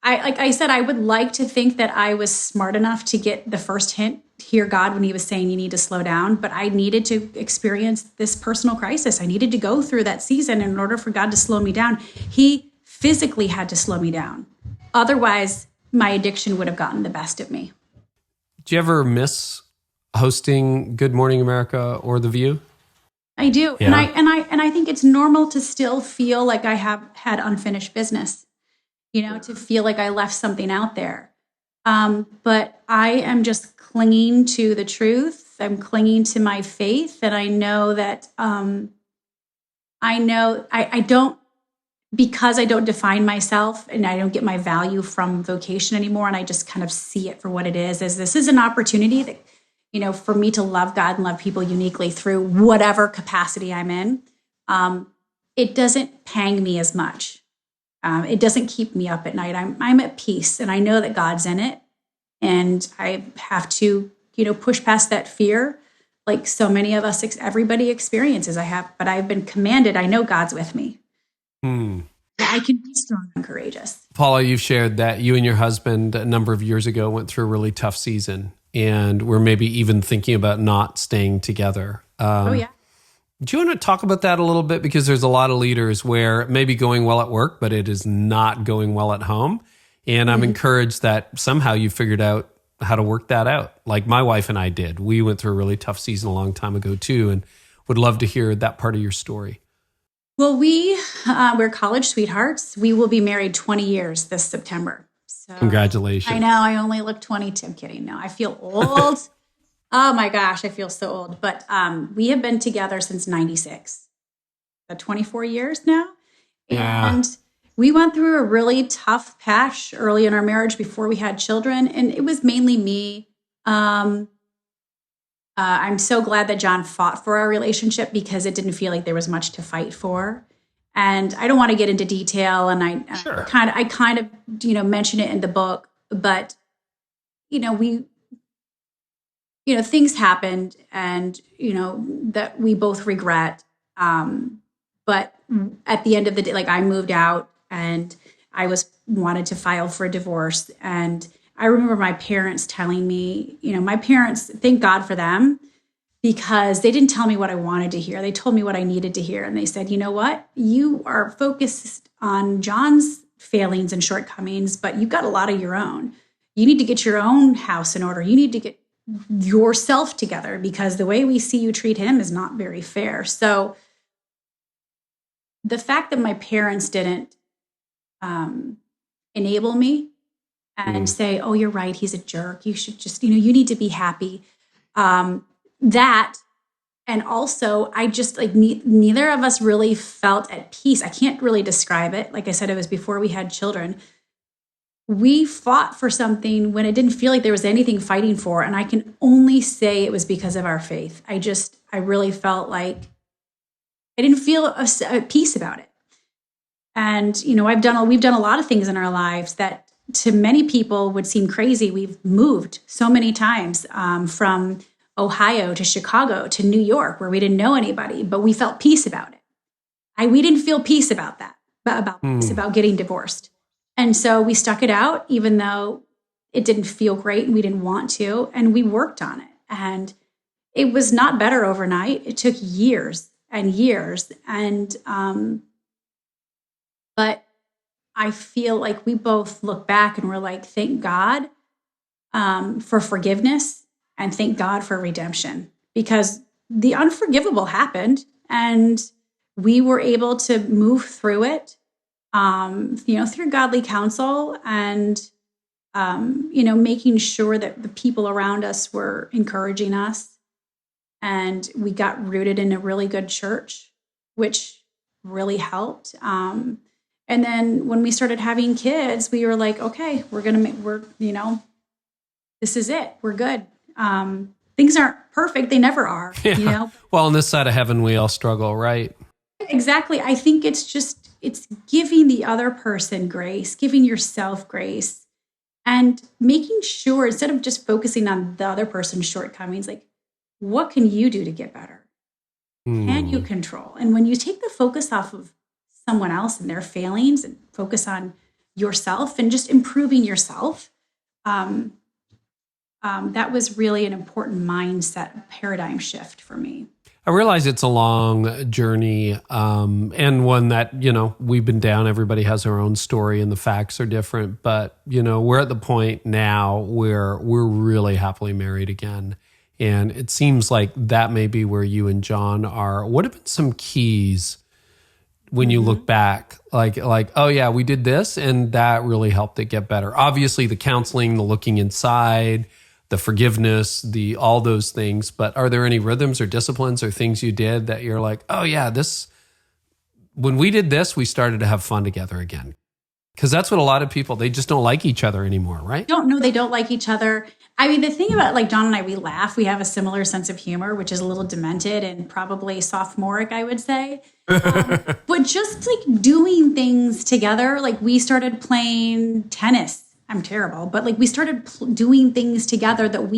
S2: Like I said, I would like to think that I was smart enough to get the first hint, hear God when he was saying you need to slow down, but I needed to experience this personal crisis. I needed to go through that season in order for God to slow me down. He physically had to slow me down. Otherwise, my addiction would have gotten the best of me.
S1: Do you ever miss hosting Good Morning America or The View?
S2: I do.
S1: Yeah.
S2: And I think it's normal to still feel like I have had unfinished business, to feel like I left something out there. But I am just clinging to the truth. I'm clinging to my faith. And I know that I don't, because I don't define myself and I don't get my value from vocation anymore. And I just kind of see it for what it is this is an opportunity that, for me to love God and love people uniquely through whatever capacity I'm in. It doesn't pang me as much. It doesn't keep me up at night. I'm at peace, and I know that God's in it. And I have to, push past that fear, like so many of us, everybody experiences. But I've been commanded. I know God's with me. I can be strong and courageous.
S1: Paula, you've shared that you and your husband a number of years ago went through a really tough season, and were maybe even thinking about not staying together.
S2: Oh yeah.
S1: Do you want to talk about that a little bit? Because there's a lot of leaders where it may be going well at work, but it is not going well at home. And I'm encouraged that somehow you figured out how to work that out. Like my wife and I did. We went through a really tough season a long time ago too, and would love to hear that part of your story.
S2: Well, we're college sweethearts. We will be married 20 years this September. So
S1: congratulations.
S2: I know, I only look 22. I'm kidding. No, I feel old. Oh my gosh, I feel so old. But we have been together since 96. 24 years now.
S1: Yeah.
S2: And we went through a really tough patch early in our marriage before we had children. And it was mainly me. I'm so glad that John fought for our relationship because it didn't feel like there was much to fight for. And I don't want to get into detail. And I kind of, mention it in the book, but, things happened and, that we both regret. But at the end of the day, like I moved out and I wanted to file for a divorce. And I remember my parents telling me, my parents, thank God for them, because they didn't tell me what I wanted to hear. They told me what I needed to hear. And they said, you know what? You are focused on John's failings and shortcomings, but you've got a lot of your own. You need to get your own house in order. You need to get yourself together because the way we see you treat him is not very fair. So the fact that my parents didn't enable me and say, oh, you're right, he's a jerk. You should just, you need to be happy. That, and also I just like, neither of us really felt at peace. I can't really describe it. Like I said, it was before we had children. We fought for something when it didn't feel like there was anything fighting for. And I can only say it was because of our faith. I really felt like I didn't feel at peace about it. And, we've done a lot of things in our lives that to many people would seem crazy. We've moved so many times from Ohio to Chicago to New York where we didn't know anybody, but we felt peace about it. We didn't feel peace about that, about getting divorced. And so we stuck it out, even though it didn't feel great and we didn't want to, and we worked on it. And it was not better overnight. It took years and years. And, but I feel like we both look back and we're like, thank God for forgiveness and thank God for redemption, because the unforgivable happened and we were able to move through it, through godly counsel and, making sure that the people around us were encouraging us. And we got rooted in a really good church, which really helped. And then when we started having kids, we were like, okay, this is it. We're good. Things aren't perfect. They never are,
S1: Well, on this side of heaven, we all struggle, right?
S2: Exactly. I think it's giving the other person grace, giving yourself grace, and making sure instead of just focusing on the other person's shortcomings, like, what can you do to get better? Can you control? And when you take the focus off of someone else and their failings and focus on yourself and just improving yourself, that was really an important mindset paradigm shift for me.
S1: I realize it's a long journey and one that, we've been down. Everybody has their own story and the facts are different. But, we're at the point now where we're really happily married again. And it seems like that may be where you and John are. What have been some keys when you look back? Like, oh yeah, we did this and that really helped it get better. Obviously the counseling, the looking inside, the forgiveness, all those things. But are there any rhythms or disciplines or things you did that you're like, oh yeah, when we did this, we started to have fun together again? Because that's what a lot of people, they just don't like each other anymore, right?
S2: They don't like each other. I mean, the thing about like John and I, we laugh. We have a similar sense of humor, which is a little demented and probably sophomoric, I would say. But just like doing things together, like we started playing tennis. I'm terrible, but like we started doing things together that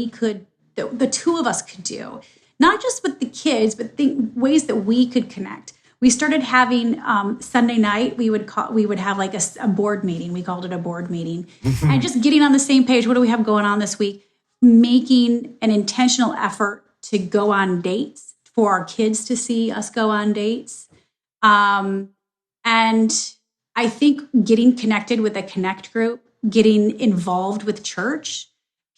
S2: the two of us could do, not just with the kids, but ways that we could connect. We started having Sunday night. We would have like a board meeting. We called it a board meeting, and just getting on the same page. What do we have going on this week? Making an intentional effort to go on dates for our kids to see us go on dates, and I think getting connected with a connect group, getting involved with church,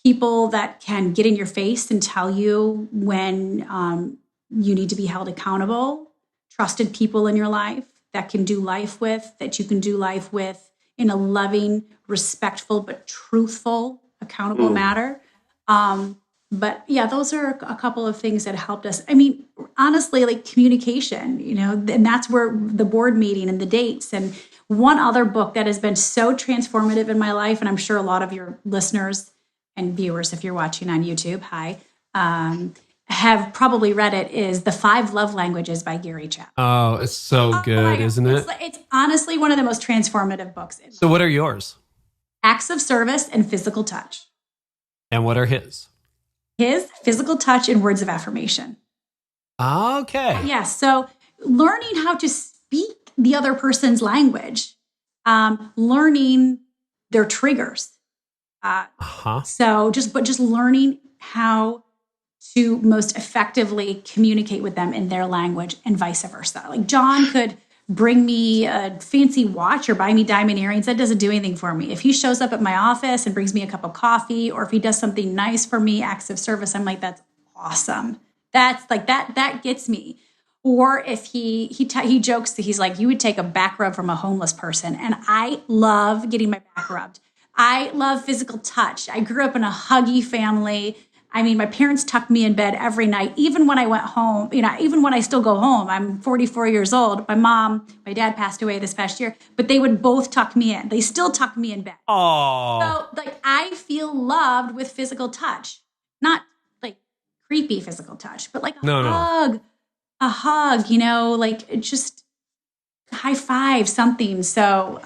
S2: people that can get in your face and tell you when you need to be held accountable. Trusted people in your life that can do life with, that you can do life with in a loving, respectful, but truthful, accountable manner. But yeah, those are a couple of things that helped us. I mean, honestly, like communication, and that's where the board meeting and the dates. And one other book that has been so transformative in my life, and I'm sure a lot of your listeners and viewers, if you're watching on YouTube, hi, have probably read it, is The 5 Love Languages by Gary Chapman.
S1: Oh, it's so good, isn't it?
S2: It's honestly one of the most transformative books.
S1: So what are yours?
S2: Acts of Service and Physical Touch.
S1: And what are his?
S2: His Physical Touch and Words of Affirmation.
S1: Okay.
S2: Yeah, so learning how to speak the other person's language, learning their triggers. So just learning how to most effectively communicate with them in their language and vice versa. Like John could bring me a fancy watch or buy me diamond earrings. That doesn't do anything for me. If he shows up at my office and brings me a cup of coffee, or if he does something nice for me, acts of service, I'm like, that's awesome. That's like, that gets me. Or if he jokes that he's like, you would take a back rub from a homeless person. And I love getting my back rubbed. I love physical touch. I grew up in a huggy family. I mean, my parents tucked me in bed every night, even when I went home, even when I still go home. I'm 44 years old. My dad passed away this past year, but they would both tuck me in. They still tuck me in bed.
S1: Oh.
S2: So like I feel loved with physical touch, not like creepy physical touch, but like a hug, like just high five, something. So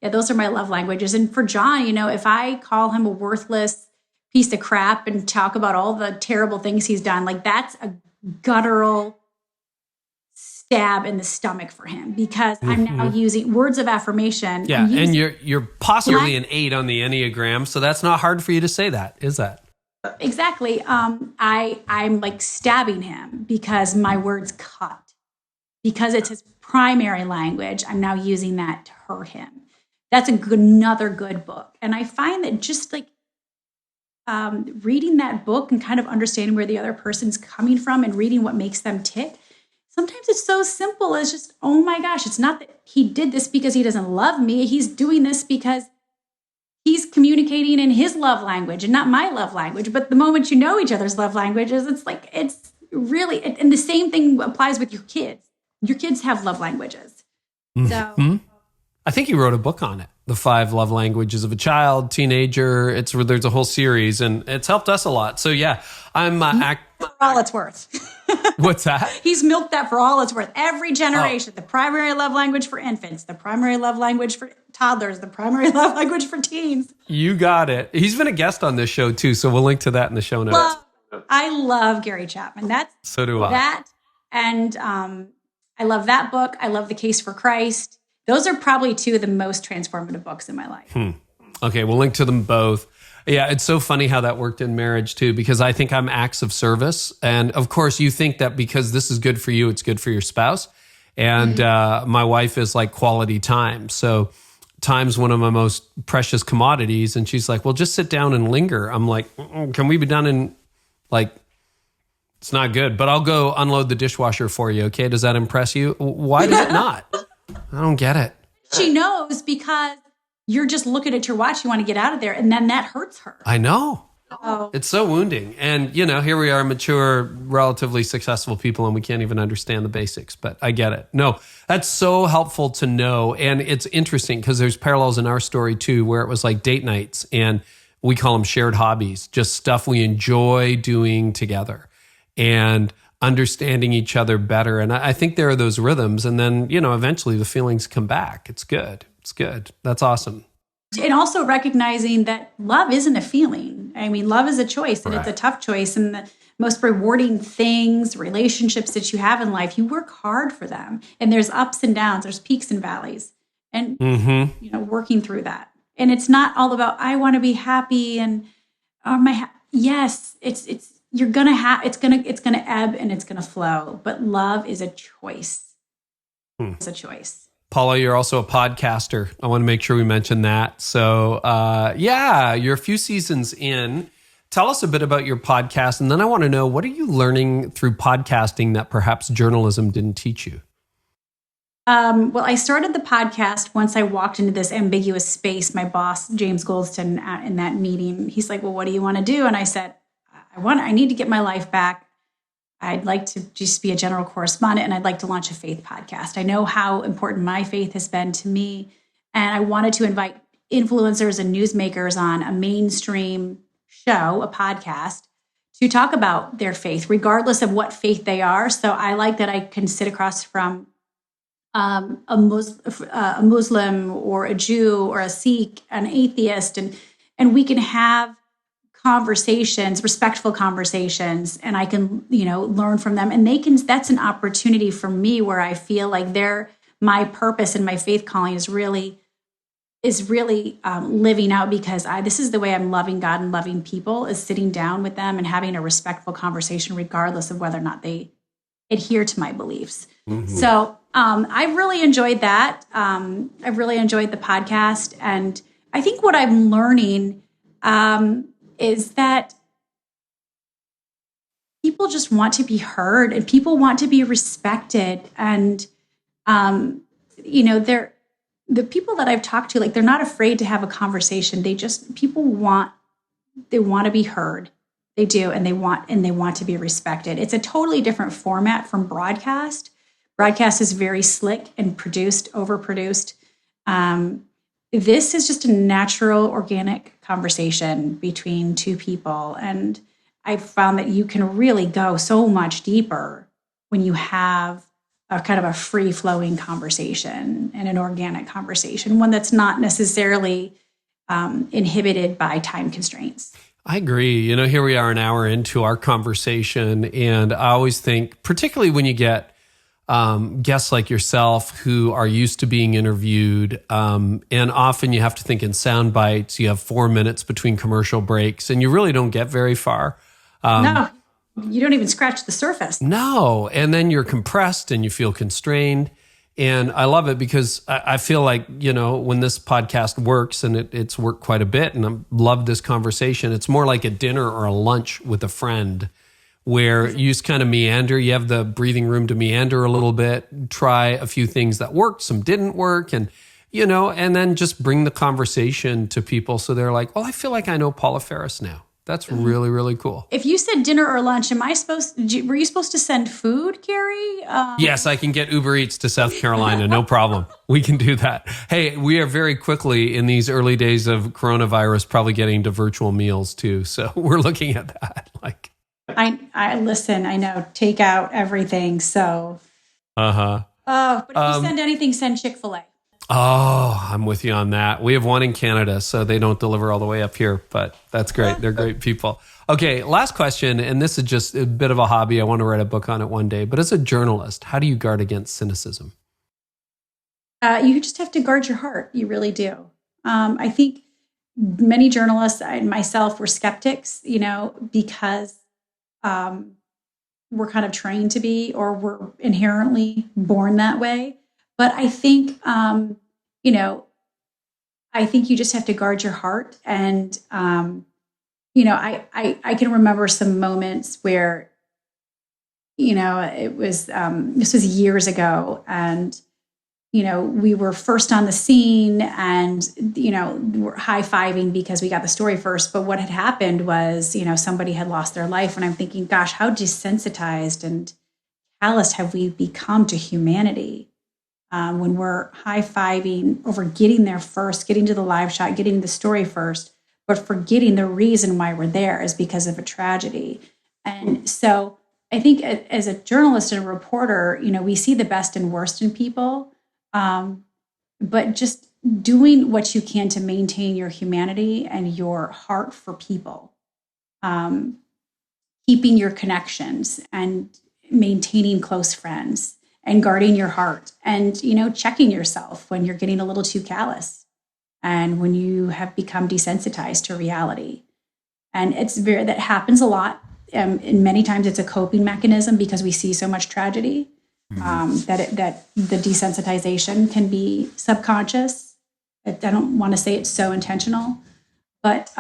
S2: yeah, those are my love languages. And for John, if I call him a worthless piece of crap and talk about all the terrible things he's done, like that's a guttural stab in the stomach for him, because I'm now using words of affirmation.
S1: Yeah, and you're possibly an 8 on the Enneagram, so that's not hard for you to say that, is that?
S2: Exactly. I'm like stabbing him because my words cut. Because it's his primary language, I'm now using that to hurt him. That's another good book. And I find that just like reading that book and kind of understanding where the other person's coming from and reading what makes them tick, sometimes it's so simple as just, oh my gosh, it's not that he did this because he doesn't love me. He's doing this because he's communicating in his love language and not my love language. But the moment you know each other's love languages, it's like, it's really, and the same thing applies with your kids. Your kids have love languages. So
S1: I think you wrote a book on it, The 5 Love Languages of a Child, Teenager. There's a whole series, and it's helped us a lot. So yeah, I'm
S2: for all it's worth.
S1: What's that?
S2: He's milked that for all it's worth. Every generation, the primary love language for infants, the primary love language for toddlers, the primary love language for teens.
S1: You got it. He's been a guest on this show too, so we'll link to that in the show notes.
S2: I love Gary Chapman.
S1: So do I.
S2: That, and I love that book. I love The Case for Christ. Those are probably 2 of the most transformative books in my life.
S1: Okay, we'll link to them both. Yeah, it's so funny how that worked in marriage too, because I think I'm acts of service. And of course, you think that because this is good for you, it's good for your spouse. And my wife is like quality time. So time's one of my most precious commodities. And she's like, well, just sit down and linger. I'm like, can we be done in like It's not good, but I'll go unload the dishwasher for you. Okay. Does that impress you? Why does it not? I don't get it.
S2: She knows because you're just looking at your watch. You want to get out of there. And then that hurts her.
S1: I know.
S2: Oh.
S1: It's so wounding. And, here we are, mature, relatively successful people, and we can't even understand the basics, but I get it. No, that's so helpful to know. And it's interesting because there's parallels in our story too, where it was like date nights, and we call them shared hobbies, just stuff we enjoy doing together and understanding each other better. And I think there are those rhythms. And then, eventually the feelings come back. It's good. It's good. That's awesome.
S2: And also recognizing that love isn't a feeling. I mean, love is a choice, and It's a tough choice. And the most rewarding things, relationships that you have in life, you work hard for them. And there's ups and downs, there's peaks and valleys, and working through that. And it's not all about, I want to be happy and yes, it's you're going to have, it's going to ebb and it's going to flow, but love is a choice. It's a choice.
S1: Paula, you're also a podcaster. I want to make sure we mention that. So, you're a few seasons in. Tell us a bit about your podcast. And then I want to know, what are you learning through podcasting that perhaps journalism didn't teach you?
S2: Well, I started the podcast once I walked into this ambiguous space. My boss, James Goldston, in that meeting, he's like, well, what do you want to do? And I said, I need to get my life back. I'd like to just be a general correspondent, and I'd like to launch a faith podcast. I know how important my faith has been to me, and I wanted to invite influencers and newsmakers on a mainstream show, a podcast, to talk about their faith, regardless of what faith they are. So I like that I can sit across from a Muslim or a Jew or a Sikh, an atheist, and we can have conversations, respectful conversations, and I can, learn from them. And that's an opportunity for me where I feel like my purpose and my faith calling is really living out, because this is the way I'm loving God and loving people, is sitting down with them and having a respectful conversation, regardless of whether or not they adhere to my beliefs. Mm-hmm. So I've really enjoyed that. I've really enjoyed the podcast. And I think what I'm learning is that people just want to be heard, and people want to be respected. And, the people that I've talked to, they're not afraid to have a conversation. They want to be heard. They do. And they want to be respected. It's a totally different format from broadcast. Broadcast is very slick and overproduced. This is just a natural, organic conversation between two people. And I've found that you can really go so much deeper when you have a kind of a free-flowing conversation and an organic conversation, one that's not necessarily inhibited by time constraints.
S1: I agree. Here we are an hour into our conversation, and I always think, particularly when you get guests like yourself who are used to being interviewed, and often you have to think in sound bites. You have 4 minutes between commercial breaks, and you really don't get very far.
S2: No, you don't even scratch the surface.
S1: No, and then you're compressed and you feel constrained. And I love it because I feel like, when this podcast works, and it's worked quite a bit, and I love this conversation, it's more like a dinner or a lunch with a friend, where you just kind of meander. You have the breathing room to meander a little bit, try a few things that worked, some didn't work, and then just bring the conversation to people so they're like, well, I feel like I know Paula Faris now. That's really, really cool.
S2: If you said dinner or lunch, were you supposed to send food, Carey?
S1: Yes, I can get Uber Eats to South Carolina. No problem. We can do that. Hey, we are very quickly in these early days of coronavirus probably getting to virtual meals too. So we're looking at that.
S2: I listen, I know, take out everything. So, but if you send anything, send Chick-fil-A.
S1: Oh, I'm with you on that. We have one in Canada, so they don't deliver all the way up here, but that's great. They're great people. Okay, last question, and this is just a bit of a hobby. I want to write a book on it one day, but as a journalist, how do you guard against cynicism?
S2: You just have to guard your heart. You really do. I think many journalists and myself were skeptics, because we're kind of trained to be, or we're inherently born that way. But I think, I think you just have to guard your heart. And, I can remember some moments where it was, this was years ago, and we were first on the scene, and, we're high-fiving because we got the story first. But what had happened was, somebody had lost their life. And I'm thinking, gosh, how desensitized and calloused have we become to humanity when we're high-fiving over getting there first, getting to the live shot, getting the story first, but forgetting the reason why we're there is because of a tragedy. And so I think as a journalist and a reporter, we see the best and worst in people. But just doing what you can to maintain your humanity and your heart for people, keeping your connections and maintaining close friends and guarding your heart and, checking yourself when you're getting a little too callous and when you have become desensitized to reality. And that happens a lot. And many times it's a coping mechanism because we see so much tragedy. That the desensitization can be subconscious. I don't want to say it's so intentional, but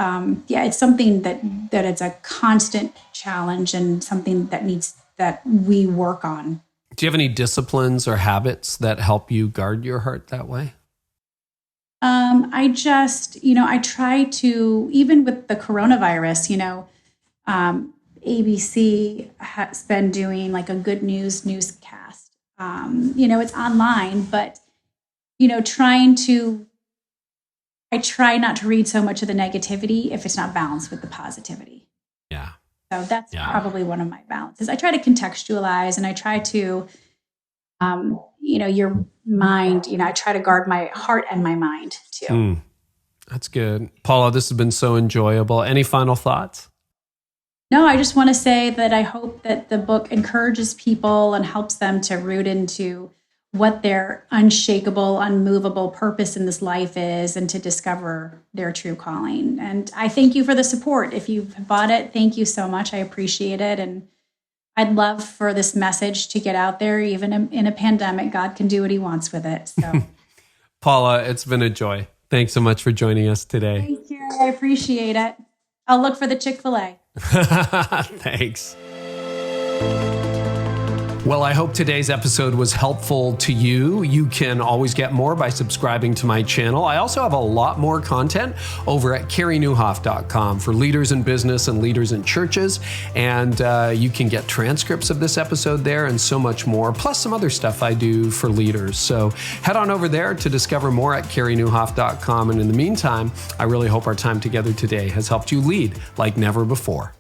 S2: it's something that it's a constant challenge and something that we work on.
S1: Do you have any disciplines or habits that help you guard your heart that way?
S2: I just, I try to, even with the coronavirus, ABC has been doing like a good newscast. It's online, but, I try not to read so much of the negativity if it's not balanced with the positivity.
S1: Yeah.
S2: So that's probably one of my balances. I try to contextualize, and I try to, your mind, I try to guard my heart and my mind too.
S1: That's good. Paula, this has been so enjoyable. Any final thoughts?
S2: No, I just want to say that I hope that the book encourages people and helps them to root into what their unshakable, unmovable purpose in this life is and to discover their true calling. And I thank you for the support. If you've bought it, thank you so much. I appreciate it. And I'd love for this message to get out there. Even in a pandemic, God can do what he wants with it. So,
S1: Paula, it's been a joy. Thanks so much for joining us today.
S2: Thank you. I appreciate it. I'll look for the Chick-fil-A.
S1: Thanks. Well, I hope today's episode was helpful to you. You can always get more by subscribing to my channel. I also have a lot more content over at careynieuwhof.com for leaders in business and leaders in churches. And you can get transcripts of this episode there and so much more, plus some other stuff I do for leaders. So head on over there to discover more at careynieuwhof.com. And in the meantime, I really hope our time together today has helped you lead like never before.